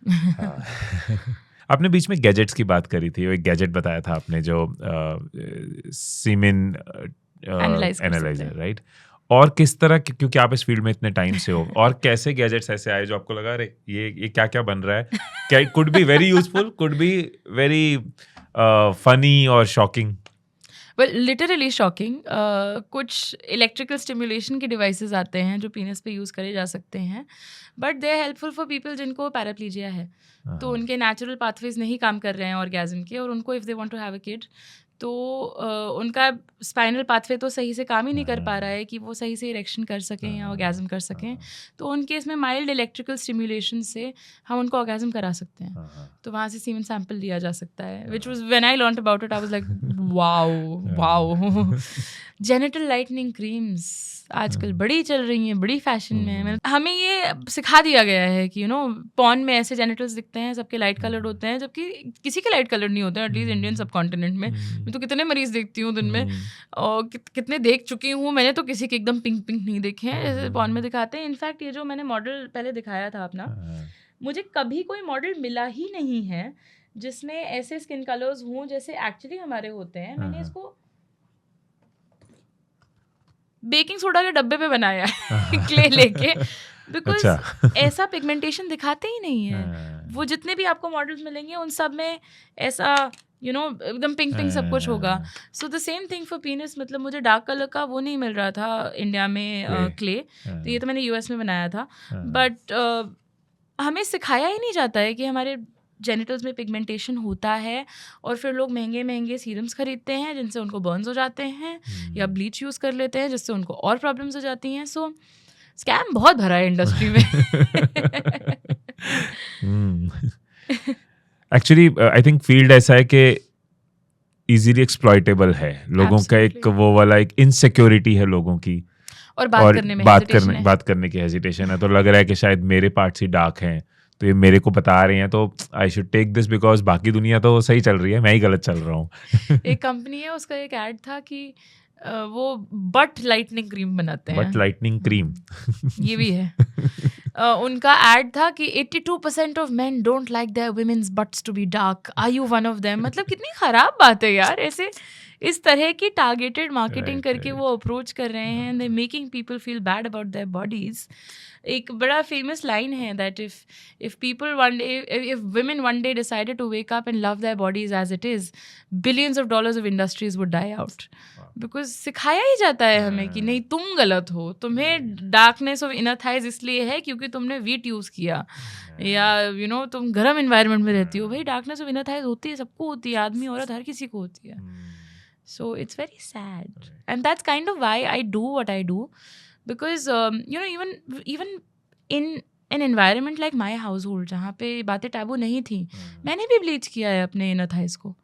आपने बीच में गैजेट्स की बात करी थी. एक गैजेट बताया था आपने जो सीमेन एनालाइजर, राइट? और किस तरह, क्योंकि आप इस फील्ड में इतने टाइम से हो, और कैसे गैजेट्स ऐसे आए जो आपको लगा अरे ये क्या क्या बन रहा है? क्या it could be very useful, could be very funny और शॉकिंग? Well literally shocking. कुछ इलेक्ट्रिकल स्टिमुलेशन के डिवाइसेस आते हैं जो पीनस पे यूज़ करे जा सकते हैं, but they are helpful for people जिनको पैराप्लीजिया है, तो उनके नेचुरल पाथवेज नहीं काम कर रहे हैं ऑर्गेज़म के, और उनको if they want to have a kid तो उनका स्पाइनल पाथवे तो सही से काम ही नहीं कर पा रहा है कि वो सही से इरेक्शन कर सकें या ऑर्गेज़म कर सकें. तो उन केस में माइल्ड इलेक्ट्रिकल स्टिमुलेशन से हम उनको ऑर्गेज़म करा सकते हैं. तो वहाँ से सीमेन सैंपल लिया जा सकता है, which was when I learned about it I was like wow. Genital lightning creams आजकल बड़ी चल रही हैं, बड़ी फैशन में. हमें ये सिखा दिया गया है कि पॉर्न में ऐसे जेनिटल्स दिखते हैं, सबके लाइट कलर्ड होते हैं, जबकि किसी के लाइट कलर्ड नहीं होते हैं, एटलीस्ट इंडियन सब कॉन्टिनेंट में. मैं तो कितने मरीज देखती हूँ दिन में, और कितने देख चुकी हूँ मैंने, तो किसी के एकदम पिंक पिंक नहीं देखे हैं जैसे पॉर्न में दिखाते हैं. इनफैक्ट ये जो मैंने मॉडल पहले दिखाया था अपना, मुझे कभी कोई मॉडल मिला ही नहीं है जिसमें ऐसे स्किन कलर्स हों जैसे एक्चुअली हमारे होते हैं. मैंने इसको बेकिंग सोडा के डब्बे पे बनाया है क्ले लेके, बिकॉज ऐसा पिगमेंटेशन दिखाते ही नहीं है. वो जितने भी आपको मॉडल्स मिलेंगे उन सब में ऐसा एकदम पिंक पिंक सब कुछ होगा. So the same thing for पीनस. मतलब मुझे डार्क कलर का वो नहीं मिल रहा था इंडिया में क्ले, तो ये तो मैंने यूएस में बनाया था. बट हमें सिखाया ही नहीं जाता है कि हमारे जेनिटल्स में पिगमेंटेशन होता है, और फिर लोग महंगे महंगे सीरम्स खरीदते हैं जिनसे उनको बर्न्स हो जाते हैं, या ब्लीच यूज़ कर लेते हैं जिससे उनको और प्रॉब्लम्स हो जाती हैं. सो स्कैम बहुत भरा है इंडस्ट्री में. एक्चुअली आई थिंक फील्ड ऐसा है कि इजीली एक्सप्लॉइटेबल है लोगों का, एक Absolutely. वो वाला एक इनसिक्योरिटी है लोगों की, और बात करने में hesitation है. बात करने की हेजिटेशन है. तो लग रहा है कि शायद मेरे पार्ट्स ही डार्क हैं, तो ये मेरे को बता रहे हैं, तो I should take this because बाकी दुनिया तो सही चल रही है, मैं ही गलत चल रहा हूँ. एक कंपनी है, उसका एक ऐड था कि वो बट लाइटनिंग क्रीम बनाते हैं. बट लाइटनिंग क्रीम ये भी है. उनका एड था कि 82% of men don't like their women's butts to be dark, are you one of them. मतलब कितनी खराब बात है यार. ऐसे इस तरह की टारगेटेड मार्केटिंग Right, करके right. वो अप्रोच कर रहे हैं. They making people feel bad about their bodies. एक बड़ा फेमस लाइन है that if people one day, if women one day decided to wake up and love their bodies as it is, billions of dollars of industries would die out. Because सिखाया ही जाता है हमें कि नहीं, तुम गलत हो, तुम्हें डार्कनेस ऑफ इनर थाइज इसलिए है क्योंकि तुमने वीट यूज़ किया, या यू नो तुम गर्म इन्वायरमेंट में रहती हो. भाई डार्कनेस ऑफ इनर थाइज होती है, सबको होती है, आदमी औरत हर किसी को होती है. So it's very sad, and that's kind of why I do what I do, because you know, even in an environment like my household जहाँ पे बातें टैबू नहीं थी, मैंने भी ब्लीच किया है अपने इनर थाइज को.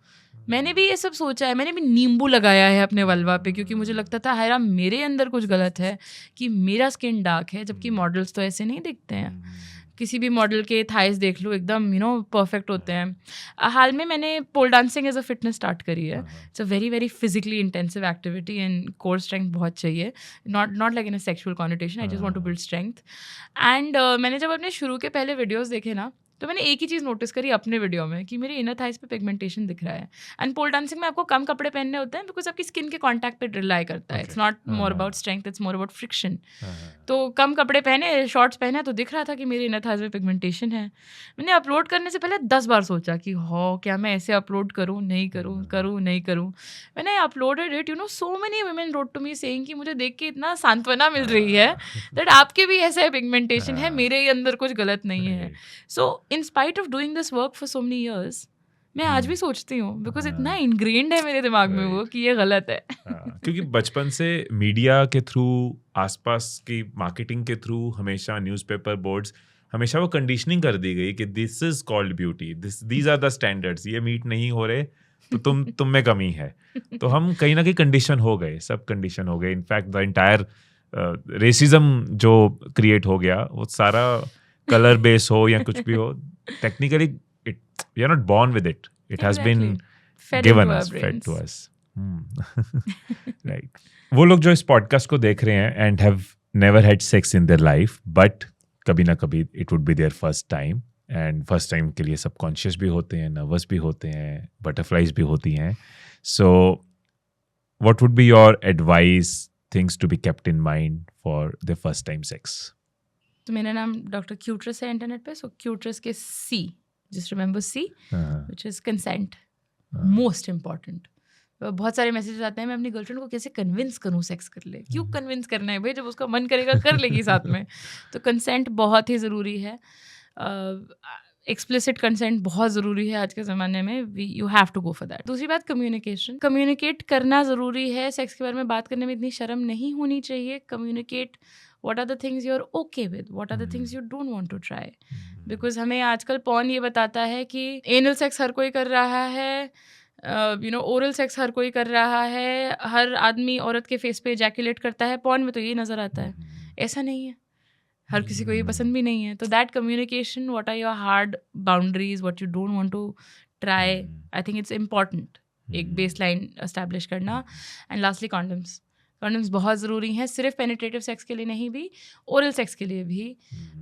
मैंने भी ये सब सोचा है, मैंने भी नींबू लगाया है अपने वल्वा पे, क्योंकि मुझे लगता था हायरा मेरे अंदर कुछ गलत है कि मेरा स्किन डार्क है, जबकि मॉडल्स तो ऐसे नहीं दिखते हैं. किसी भी मॉडल के थाइज देख लो, एकदम यू नो परफेक्ट होते हैं. हाल में मैंने pole dancing as a fitness start करी है. It's a very very physically intensive activity and core strength बहुत चाहिए. Not like in a sexual connotation, I just want to build strength. And मैंने जब अपने शुरू के पहले वीडियोज़ देखे ना, तो मैंने एक ही चीज़ नोटिस करी अपने वीडियो में कि मेरे इनर थाइज पे पिगमेंटेशन दिख रहा है. एंड पोल डांसिंग में आपको कम कपड़े पहनने होते हैं बिकॉज आपकी स्किन के कॉन्टैक्ट पे रिलाई करता है. It's not more about strength, it's more about friction. तो कम कपड़े पहने, शॉर्ट्स पहने, तो दिख रहा था कि मेरे इनर थाइज में पिगमेंटेशन है. मैंने अपलोड करने से पहले 10 बार सोचा कि क्या मैं ऐसे अपलोड करूँ, नहीं करूँ. मैंने uploaded it, you know, so many women wrote to me saying कि मुझे देख के इतना सांत्वना मिल रही है दैट आपके भी ऐसा पिगमेंटेशन है, मेरे ही अंदर कुछ गलत नहीं है. So in spite of doing this work for so many years, मैं आज भी सोचती हूँ, बिकॉज इतना इनग्रेन्ड है मेरे दिमाग में वो कि ये गलत है. क्योंकि बचपन से मीडिया के थ्रू, आसपास की मार्केटिंग के थ्रू, हमेशा न्यूज़पेपर बोर्ड्स, हमेशा वो कंडीशनिंग कर दी गई कि this is called beauty, these are the standards, ये मीट नहीं हो रहे तो तुम में कमी है. तो हम कहीं ना कहीं कंडीशन हो गए, सब कंडीशन हो गए. इनफैक्ट द इंटायर रेसिज्म जो क्रिएट हो गया, वो सारा कलर बेस हो या कुछ भी हो, technically we are not born with it. It has been given us, fed to us. Right. वो लोग जो इस पॉडकास्ट को देख रहे हैं and have never had sex in their life, but कभी ना कभी it would be their first time, and first time के लिए subconscious भी होते हैं, nervous भी होते हैं, butterflies भी होती हैं. So what would be your advice, things to be kept in mind for their first time sex? तो मेरा नाम डॉक्टर क्यूट्रस है इंटरनेट पे. सो क्यूट्रस के C, just remember C, which is consent, most important. बहुत सारे मैसेजेस आते हैं, मैं अपनी गर्लफ्रेंड को कैसे कन्विंस करूँ सेक्स कर ले. क्यों कन्विंस करना है भाई, जब उसका मन करेगा कर लेगी साथ में. तो कंसेंट बहुत ही ज़रूरी है. एक्सप्लिसिट कंसेंट बहुत ज़रूरी है आज के ज़माने में. You have to go for that. दूसरी बात, कम्युनिकेशन. कम्युनिकेट करना ज़रूरी है. सेक्स के बारे में बात करने में इतनी शर्म नहीं होनी चाहिए. Communicate what are the things you're okay with, what are the things you don't want to try. Because हमें आजकल पॉर्न ये बताता है कि एनल सेक्स हर कोई कर रहा है, यू नो ओरल सेक्स हर कोई कर रहा है, हर आदमी औरत के फेस पे एजैकुलेट करता है. पॉर्न में तो ये नज़र आता है. ऐसा नहीं है, हर किसी को ये पसंद भी नहीं है. तो that communication, what are your hard boundaries, what you don't want to try, I think it's important. एक बेस लाइन एस्टैब्लिश करना. And lastly, condoms. कॉन्डम्स बहुत ज़रूरी हैं, सिर्फ पेनिट्रेटिव सेक्स के लिए नहीं भी, ओरल सेक्स के लिए भी.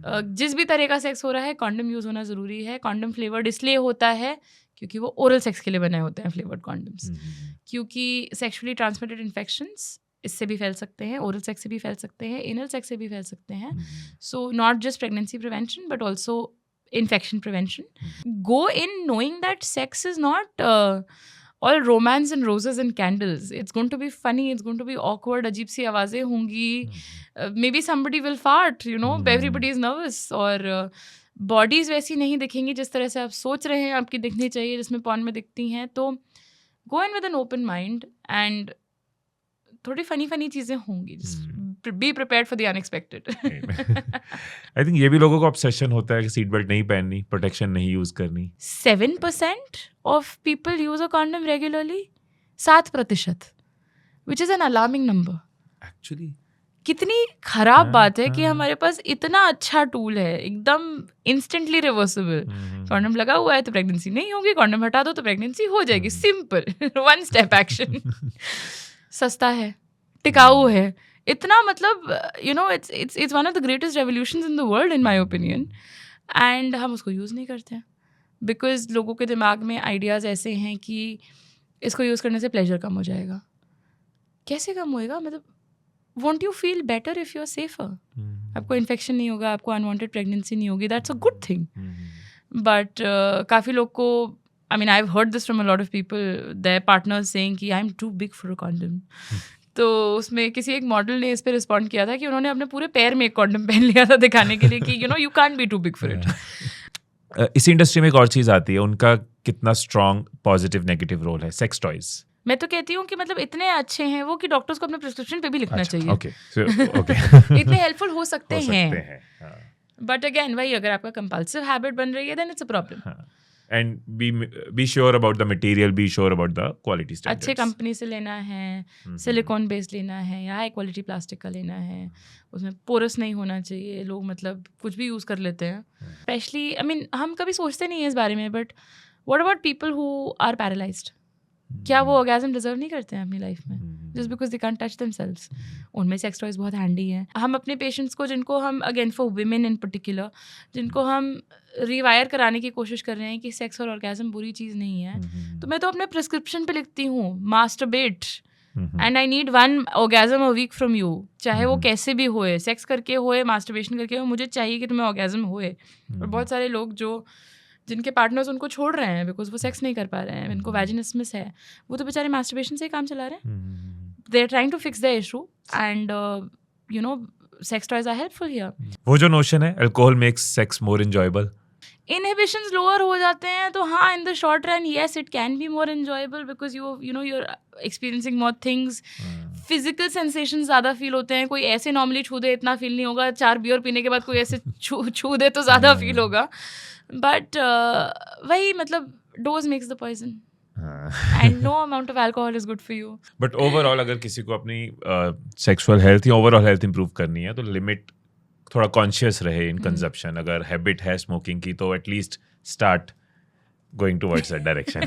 जिस भी तरह का सेक्स हो रहा है, कॉन्डम यूज़ होना ज़रूरी है. कॉन्डम फ्लेवर्ड इसलिए होता है क्योंकि वो ओरल सेक्स के लिए बनाए होते हैं फ्लेवर्ड कॉन्डम्स. क्योंकि सेक्शुअली ट्रांसमिटेड इन्फेक्शंस इससे भी फैल सकते हैं, ओरल सेक्स से भी फैल सकते हैं, एनल सेक्स से भी फैल सकते हैं. So not just pregnancy prevention but also infection prevention. Go in knowing that sex is not all romance and roses and candles. It's going to be funny, it's going to be awkward, अजीब सी आवाज़ें होंगी, maybe somebody will fart, you know, everybody is nervous. और bodies वैसी नहीं दिखेंगी जिस तरह से आप सोच रहे हैं आपकी दिखनी चाहिए, जिसमें पॉर्न में दिखती हैं. तो go in with an open mind and थोड़ी फनी चीज़ें होंगी. be prepared for the unexpected. I think ये भी लोगों का ऑब्सेशन होता है कि सीट बेल्ट नहीं पहननी, प्रोटेक्शन नहीं यूज करनी. 7% of people use a condom regularly. 7%, which is an alarming number. Actually कितनी खराब बात है कि हमारे पास इतना अच्छा टूल है, एकदम इंस्टेंटली रिवर्सिबल. कॉन्डम लगा हुआ है तो प्रेगनेंसी नहीं होगी, कॉन्डम हटा दो तो प्रेगनेंसी हो जाएगी. Simple, 1 step action. सस्ता है, टिकाऊ है, इतना मतलब it's one of the greatest revolutions in the world in my opinion. And हम उसको यूज़ नहीं करते हैं बिकॉज लोगों के दिमाग में आइडियाज़ ऐसे हैं कि इसको यूज़ करने से प्लेजर कम हो जाएगा. कैसे कम होएगा? मतलब won't you feel better if you're safer? आपको इन्फेक्शन नहीं होगा, आपको अनवांटेड प्रेगनेंसी नहीं होगी. That's a good thing. But काफ़ी लोग को, I mean, I've heard this from a lot of people, their partners saying कि I'm too big for a condom. तो उसमें किसी एक मॉडल ने इस पे रिस्पॉन्ड किया था कि उन्होंने अपने पूरे पैर में एक कॉन्डम पहन लिया था दिखाने के लिए कि you can't be too big for it. इसी इंडस्ट्री में एक और चीज़ आती है, उनका कितना स्ट्रॉन्ग पॉजिटिव नेगेटिव रोल है. Sex toys. मैं तो कहती हूँ कि मतलब इतने अच्छे हैं वो कि डॉक्टर्स को अपने प्रिस्क्रिप्शन पे भी लिखना चाहिए. ओके. इतने हेल्पफुल हो सकते हैं. बट अगेन वही, अगर आपका कंपल्सिव हैबिट बन रही है then it's a problem. And be sure about the material, be sure about the quality standards. अच्छे कंपनी से लेना है, सिलिकॉन बेस्ड लेना है या हाई क्वालिटी प्लास्टिक का लेना है. उसमें पोरस नहीं होना चाहिए. लोग मतलब कुछ भी यूज़ कर लेते हैं. स्पेशली आई मीन हम कभी सोचते नहीं हैं इस बारे में, but what about people who are paralysed? क्या वो ऑर्गेज़म डिजर्व नहीं करते हैं अपनी लाइफ में just because they can't touch themselves? उनमें सेक्स टॉयज बहुत हैंडी हैं. हम अपने पेशेंट्स को, जिनको हम again for women in particular, जिनको हम रिवायर कराने की कोशिश कर रहे हैं कि सेक्स और ऑर्गेज़म बुरी चीज़ नहीं है, तो मैं तो अपने प्रिस्क्रिप्शन पे लिखती हूँ masturbate and I need 1 orgasm a week from you. चाहे वो कैसे भी होए, सेक्स करके होए, मास्टरबेशन करके हो, मुझे चाहिए कि तुम्हें ऑर्गेज़म होए. और बहुत सारे लोग जिनके पार्टनर्स उनको छोड़ रहे हैं बिकॉज वो सेक्स नहीं कर पा रहे हैं, इनको वैजिनिस्मस है, वो तो बेचारे मास्टरबेशन से ही काम चला रहे हैं. They are trying to fix the issue and sex toys are helpful here. वो जो नोशन है alcohol makes sex more enjoyable, inhibitions lower हो जाते हैं, तो हाँ in the short run yes it can be more enjoyable because you're experiencing more things. Physical sensation ज़्यादा feel होते हैं. कोई ऐसे नॉर्मली छू दे इतना फील नहीं होगा, 4 बियर पीने के बाद कोई ऐसे छू दे तो ज़्यादा फील होगा. बट वही मतलब dose makes the poison and no amount of alcohol is good for you. But overall अगर किसी को अपनी सेक्सुअल हेल्थ या ओवरऑल हेल्थ इंप्रूव करनी है तो लिमिट थोड़ा कॉन्शियस रहे इन कंजप्शन. अगर हैबिट है स्मोकिंग की तो at least start going towards that direction.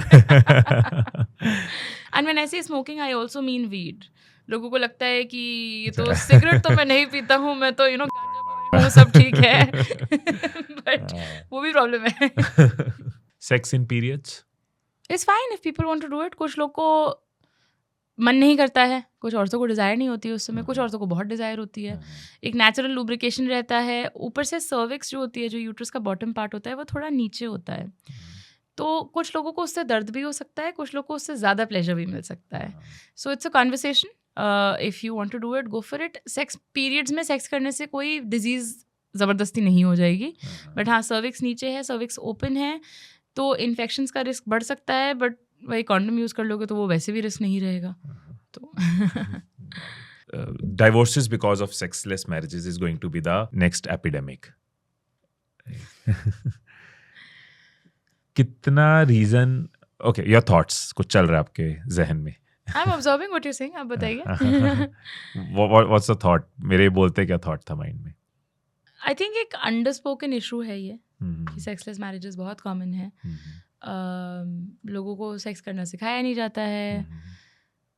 And when I say smoking I also mean weed. लोगों को लगता है कि ये तो सिगरेट तो मैं नहीं पीता हूँ, मैं तो वो सब ठीक है. बट वो भी प्रॉब्लम है. Sex in periods it's fine if people want to do it. कुछ लोग को मन नहीं करता है, कुछ औरतों को डिज़ायर नहीं होती है उस समय, कुछ औरतों को बहुत डिज़ायर होती है. एक नेचुरल लुब्रिकेशन रहता है. ऊपर से सर्विक्स जो होती है, जो यूट्रस का बॉटम पार्ट होता है, वो थोड़ा नीचे होता है. तो कुछ लोगों को उससे दर्द भी हो सकता है, कुछ लोगों को उससे ज़्यादा प्लेजर भी मिल सकता है. So it's a conversation. If you want to do it go for it. Sex periods में सेक्स करने से कोई डिजीज़ ज़बरदस्ती नहीं हो जाएगी. बट हाँ, सर्विक्स नीचे है, सर्विक्स ओपन है, तो इन्फेक्शंस का रिस्क बढ़ सकता है. बट वही कॉन्डम यूज़ कर लोगे तो वो वैसे भी रिस्क नहीं रहेगा. तो divorces because of sexless marriages is going to be the next epidemic. कितना रीजन? ओके, योर थॉट्स कुछ चल रहा है आपके जहन में? I am observing what you saying. आप बताइए. What's the thought? मेरे बोलते क्या थॉट था माइंड में? आई थिंक एक अंडरस्पोकन इशू है ये कि सेक्सलेस मैरिजेस बहुत कॉमन है. लोगों को सेक्स करना सिखाया नहीं जाता है.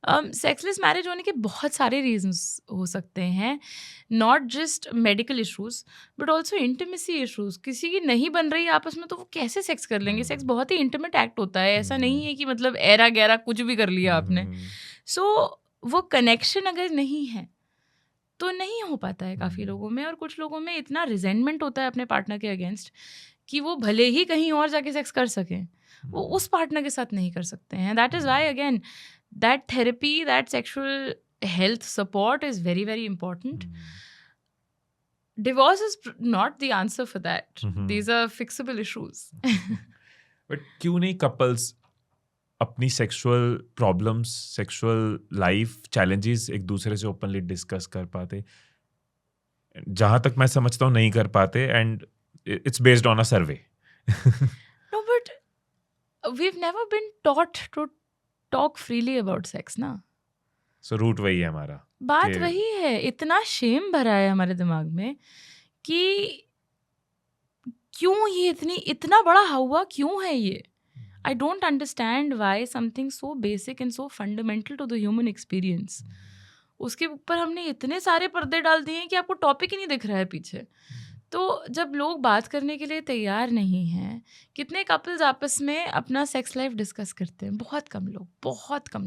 सेक्सलेस मैरिज होने के बहुत सारे रीजंस हो सकते हैं. Not just medical issues but also intimacy issues. किसी की नहीं बन रही आपस में तो वो कैसे सेक्स कर लेंगे? सेक्स बहुत ही इंटीमेट एक्ट होता है. ऐसा नहीं है कि मतलब एरा गैरा कुछ भी कर लिया आपने. सो वो कनेक्शन अगर नहीं है तो नहीं हो पाता है काफ़ी लोगों में. और कुछ लोगों में इतना रिजेंटमेंट होता है अपने पार्टनर के अगेंस्ट कि वो भले ही कहीं और जाके सेक्स कर सकें, वो उस पार्टनर के साथ नहीं कर सकते हैं. That is Y again that therapy, that sexual health support is very, very important. Divorce is not the answer for that. These are fixable issues. But क्यों नहीं couples अपनी sexual problems, sexual life challenges एक दूसरे से openly discuss कर पाते? जहां तक मैं समझता हूँ नहीं कर पाते, and it's based on a survey. No, but we've never been taught to talk freely about sex ना. सो रूट वही है हमारा. बात कि- वही है, इतना शेम भरा है हमारे दिमाग में कि क्यों ये इतना बड़ा हुआ क्यों है ये. I don't understand why something so basic and so fundamental to the human experience, उसके ऊपर हमने इतने सारे पर्दे डाल दिए हैं कि आपको टॉपिक ही नहीं दिख रहा है पीछे. तो जब लोग बात करने के लिए तैयार नहीं हैं, कितने कपल्स आपस में अपना सेक्स लाइफ डिस्कस करते हैं? बहुत कम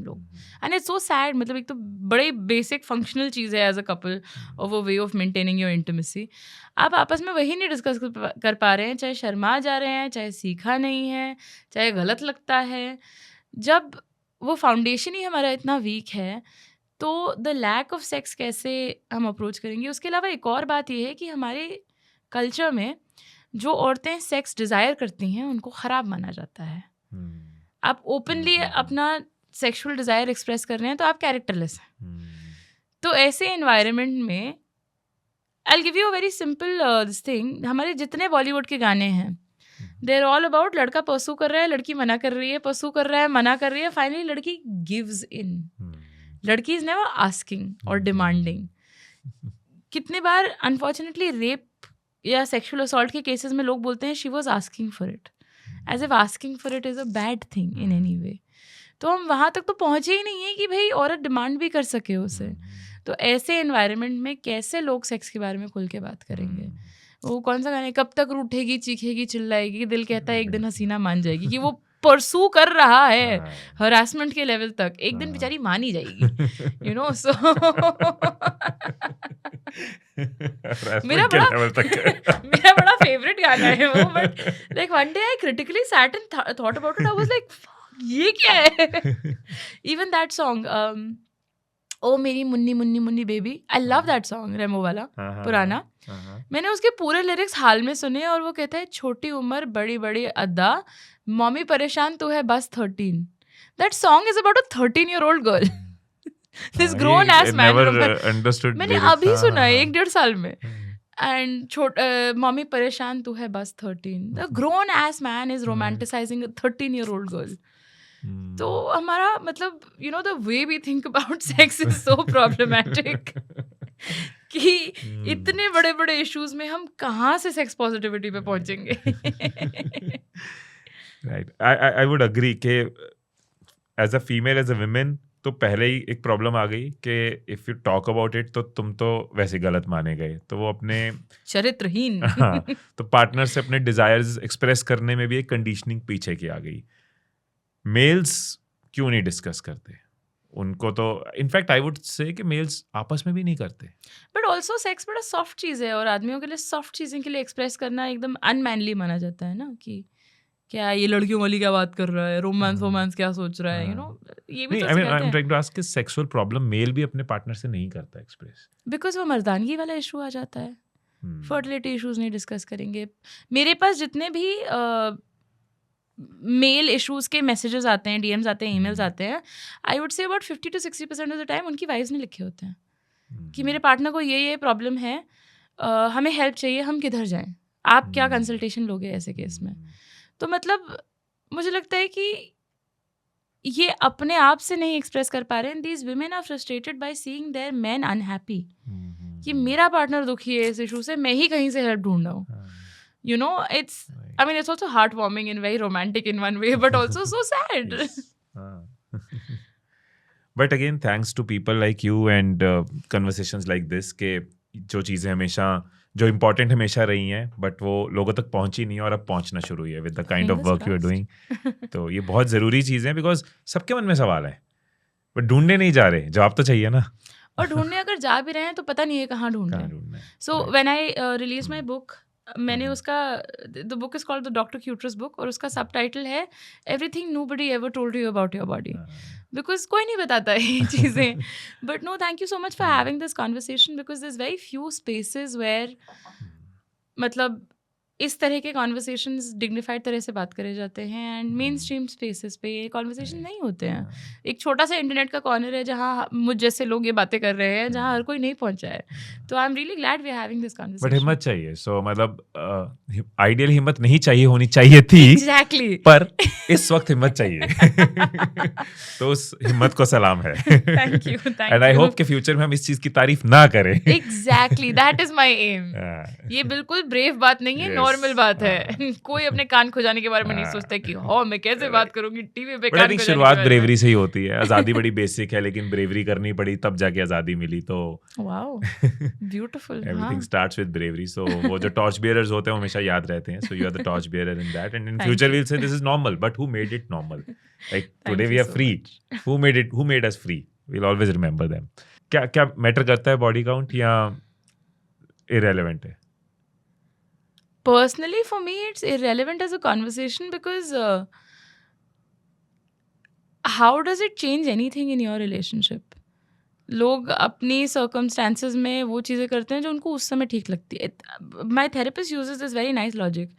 लोग. And it's so sad. मतलब एक तो बड़े बेसिक फंक्शनल चीज़ है as a couple of a way of maintaining your intimacy. आप आपस में वही नहीं डिस्कस कर पा रहे हैं, चाहे शर्मा जा रहे हैं, चाहे सीखा नहीं है, चाहे गलत लगता है. जब वो फाउंडेशन ही हमारा इतना वीक है तो द लैक ऑफ सेक्स कैसे हम अप्रोच करेंगे? उसके अलावा एक और बात ये है कि हमारे कल्चर में जो औरतें सेक्स डिज़ायर करती हैं उनको ख़राब माना जाता है. आप ओपनली अपना सेक्सुअल डिज़ायर एक्सप्रेस कर रहे हैं तो आप कैरेक्टरलेस हैं. तो ऐसे एनवायरनमेंट में I will give you a very simple this thing. हमारे जितने बॉलीवुड के गाने हैं दे आर ऑल अबाउट लड़का परसू कर रहा है, लड़की मना कर रही है, परसू कर रहा है, मना कर रही है, फाइनली लड़की गिव्स इन. लड़की इज नेवर आस्किंग और डिमांडिंग. कितने बार अनफॉर्चुनेटली रेप या सेक्सुअल असॉल्ट के केसेस में लोग बोलते हैं she was asking for it, as if asking for it is a bad thing in any way. तो हम वहाँ तक तो पहुँचे ही नहीं है कि भाई औरत डिमांड भी कर सके उसे. तो ऐसे एनवायरनमेंट में कैसे लोग सेक्स के बारे में खुल के बात करेंगे? वो कौन सा गाना है, कब तक रूठेगी चीखेगी चिल्लाएगी, दिल कहता है एक दिन हसीना मान जाएगी, कि वो परसू कर रहा है हरासमेंट के लेवल तक, एक दिन बेचारी मान ही जाएगी. You know. सो मेरा बड़ा फेवरेट गाना है वो. But like one day I critically sat and thought about it. I was like ये क्या है? इवन दैट सॉन्ग ओ मेरी मुन्नी मुन्नी मुन्नी baby, I love that song, Remo वाला पुराना. मैंने उसके पूरे लिरिक्स हाल में सुने और वो कहता है छोटी उम्र बड़ी बड़ी अद्दा, मम्मी परेशान तू है बस 13. That song is about a 13-year-old girl. This grown ass man. मैंने अभी सुना है 1-1.5 साल में. एंड मम्मी परेशान तू है बस 13. The grown ass man is romanticising a 13-year-old girl. तो हमारा मतलब you know the way we think about sex is so problematic कि इतने बड़े बड़े इश्यूज में हम कहाँ से सेक्स पॉजिटिविटी पे पहुंचेंगे. राइट. आई वुड अग्री कि as a female, as a women, तो पहले ही एक प्रॉब्लम आ गई कि if you talk about it तो तुम तो वैसे गलत माने गए. तो वो अपने चरित्रहीन. हाँ, तो पार्टनर से अपने डिजायर्स एक्सप्रेस करने में भी एक कंडीशनिंग पीछे की आ गई. मेल्स क्यों नहीं डिस्कस करते? उनको तो इनफैक्ट आई वुड से कि मेल्स आपस में भी नहीं करते. बट ऑल्सो सेक्स बड़ा सॉफ्ट चीज़ है और आदमियों के लिए सॉफ्ट चीज़ें के लिए एक्सप्रेस करना एकदम अनमैनली माना जाता है ना, कि क्या ये लड़कियों वाली क्या बात कर रहा है, रोमांस क्या सोच रहा है, यू नो. ये भी नहीं, I mean I am trying to ask कि सेक्सुअल प्रॉब्लम मेल भी अपने पार्टनर से नहीं करता एक्सप्रेस, बिकॉज वो मर्दानगी वाला इशू आ जाता है. फर्टिलिटी इश्यूज नहीं डिस्कस करेंगे. मेरे पास जितने भी मेल इश्यूज के मैसेजेस आते हैं, डीएम्स आते हैं, ईमेल्स आते हैं, I would say about 50 to 60% of the time उनकी वाइफ्स ने लिखे होते हैं कि मेरे पार्टनर को ये प्रॉब्लम है, हमें हेल्प चाहिए, हम किधर जाएं, आप क्या कंसल्टेशन लोगे ऐसे केस में. तो मतलब मुझे लगता है कि ये अपने आप से नहीं एक्सप्रेस कर पा रहे हैं. These women are frustrated by seeing their men unhappy, कि मेरा पार्टनर दुखी है इस इशू से, मैं ही कहीं से हेल्प ढूंढ रहा हूँ. You know, I mean, it's also heartwarming and very romantic in one way, but also so sad. But again, thanks to people like you and conversations like this, के जो चीज़ें हमेशा जो इम्पोर्टेंट हमेशा रही हैं बट वो लोगों तक पहुंची नहीं और अब पहुंचना शुरू हुई है with the kind of work you are doing. तो ये बहुत ज़रूरी चीज़ है, बिकॉज सबके मन में सवाल है बट ढूंढने नहीं जा रहे, जवाब तो चाहिए ना. और ढूंढने अगर जा भी रहे हैं तो पता नहीं है कहाँ ढूंढना है. So when I release my book, मैंने उसका the book is called the doctor Cuterus book, और उसका सब टाइटल है everything nobody ever told you about your body, because कोई नहीं बताता है ये चीज़ें. But no, thank you so much for having this conversation, because there is very few spaces where मतलब इस तरह के कॉन्वर्सेशंस डिग्निफाइड तरह से बात करे जाते हैं एंड मेन स्ट्रीम स्पेसेस पे ये कॉन्वर्सेशन नहीं होते हैं. एक छोटा सा इंटरनेट का कॉर्नर है जहाँ मुझ जैसे लोग ये बातें कर रहे हैं, जहाँ हर कोई नहीं पहुंचा है. तो I am really glad we are having this but conversation. हिम्मत चाहिए. सो मतलब आइडियल हिम्मत नहीं चाहिए, होनी चाहिए थी, एग्जैक्टली. पर इस वक्त हिम्मत चाहिए. तो उस हिम्मत को सलाम है. Thank you. And I hope कि फ्यूचर में हम इस चीज की तारीफ ना करें. Exactly, that is my aim. ये बिल्कुल ब्रेव बात नहीं है, Yes. नॉर्मल बात है. कोई अपने कान खुजाने के बारे में नहीं सोचता कि हो मैं कैसे बात करूंगी टीवी पे. बट आई थिंक शुरुआत ब्रेवरी से ही होती है. आजादी बड़ी बेसिक है, लेकिन ब्रेवरी करनी पड़ी तब जाके आजादी मिली. तो wow, beautiful. Everything starts with bravery. So वो जो टॉर्च बियरर्स होते हैं वो हमेशा याद रहते हैं. So you are the torch bearer in that, and in Thank future you. we'll say this is normal, but who made it normal? Like today you we are so free. Who made us free? We'll always remember them. क्या matter करता है body count या irrelevant है? Personally, for me, it's irrelevant as a conversation because how does it change anything in your relationship? लोग अपनी circumstances में वो चीज़ें करते हैं जो उनको उस समय ठीक लगती है. My therapist uses this very nice logic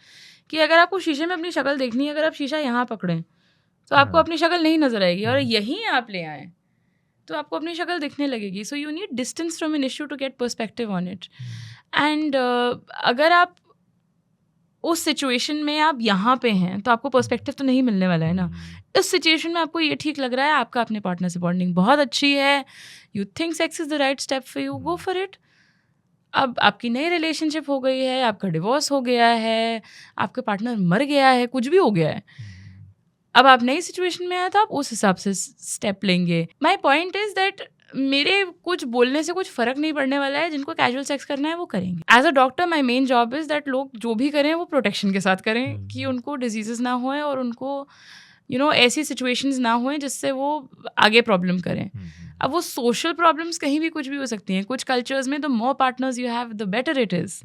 कि अगर आपको शीशे में अपनी शक्ल देखनी है, अगर आप शीशा यहाँ पकड़ें तो आपको अपनी शक्ल नहीं नजर आएगी, और यहीं आप ले आएँ तो आपको अपनी शक्ल दिखने लगेगी. So you need distance from an issue to get perspective on it. And अगर आप उस सिचुएशन में आप यहाँ पे हैं तो आपको पर्सपेक्टिव तो नहीं मिलने वाला है ना. इस सिचुएशन में आपको ये ठीक लग रहा है, आपका अपने पार्टनर से बॉन्डिंग बहुत अच्छी है, you think sex is the right step for you, go for it. अब आपकी नई रिलेशनशिप हो गई है, आपका डिवोर्स हो गया है, आपके पार्टनर मर गया है, कुछ भी हो गया है, अब आप नई सिचुएशन में आए तो आप उस हिसाब से स्टेप लेंगे. माई पॉइंट इज दैट मेरे कुछ बोलने से कुछ फर्क नहीं पड़ने वाला है. जिनको कैजुअल सेक्स करना है वो करेंगे. As a doctor my main job is that लोग जो भी करें वो प्रोटेक्शन के साथ करें, कि उनको डिजीजेस ना होएं और उनको ऐसी सिचुएशंस ना होएं जिससे वो आगे प्रॉब्लम करें. अब वो सोशल प्रॉब्लम्स कहीं भी कुछ भी हो सकती हैं. कुछ कल्चर्स में the more partners you have the better it is,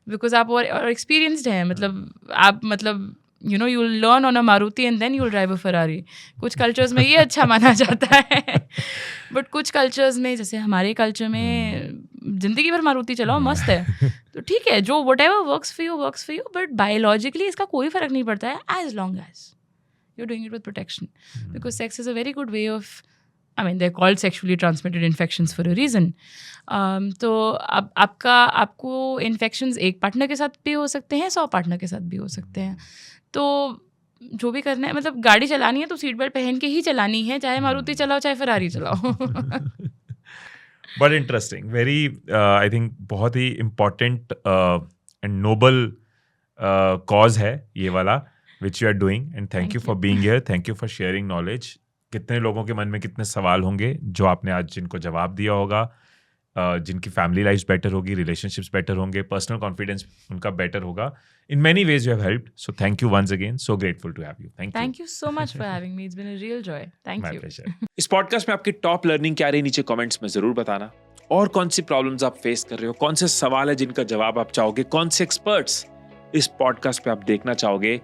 because आप और एक्सपीरियंसड हैं. मतलब you'll learn on a Maruti and then you'll drive a Ferrari. कुछ कल्चर्स में ये अच्छा माना जाता है, बट कुछ कल्चर्स में, जैसे हमारे कल्चर में जिंदगी भर मारुति चलाओ, मस्त है. तो ठीक है, जो whatever works for you, but biologically इसका कोई फर्क नहीं पड़ता है as long as you're doing it with protection. Because sex is a very good way of, they're called sexually transmitted infections for a reason. तो अब आपको इन्फेक्शंस एक पार्टनर के साथ भी हो सकते हैं, 100 पार्टनर के साथ भी हो सकते हैं. तो जो भी करना है, मतलब गाड़ी चलानी है तो सीट बेल्ट पहन के ही चलानी है, चाहे मारुति चलाओ चाहे फरारी चलाओ. But interesting, very I think बहुत ही इम्पोर्टेंट एंड नोबल कॉज है ये वाला which you are doing, and thank you for being here. Thank you for sharing knowledge. कितने लोगों के मन में कितने सवाल होंगे जो आपने आज जिनको जवाब दिया होगा, जिनकी फैमिली लाइफ बेटर होगी, रिलेशनशिप्स बेटर होंगे, पर्सनल कॉन्फिडेंस उनका बेटर होगा. In many ways you have helped, so thank you once again. So grateful to have you. Thank you so much for having me. It's been a real joy. Thank my you. Pleasure. इस podcast में आपकी top learning क्या रही, नीचे comments में जरूर बताना. और कौन सी प्रॉब्लम्स आप फेस कर रहे हो, कौन से सवाल है जिनका जवाब आप चाहोगे, कौन से एक्सपर्ट्स इस पॉडकास्ट पे आप देखना चाहोगे,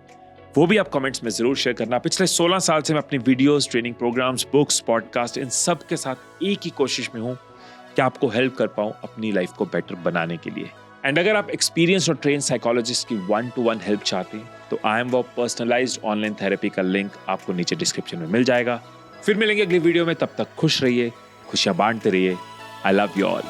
वो भी आप कमेंट्स में जरूर शेयर करना. पिछले 16 साल से मैं अपनी videos, training programs, books, podcast, इन सब के साथ एक ही कोशिश में हूं कि आपको हेल्प कर पाऊं अपनी लाइफ को बेटर बनाने के लिए. एंड अगर आप एक्सपीरियंस और ट्रेन साइकोलॉजिस्ट की 1-to-1 हेल्प चाहते हैं तो आई एम वो पर्सनलाइज्ड ऑनलाइन थेरेपी का लिंक आपको नीचे डिस्क्रिप्शन में मिल जाएगा. फिर मिलेंगे अगली वीडियो में. तब तक खुश रहिए, खुशियां बांटते रहिए. I love you all.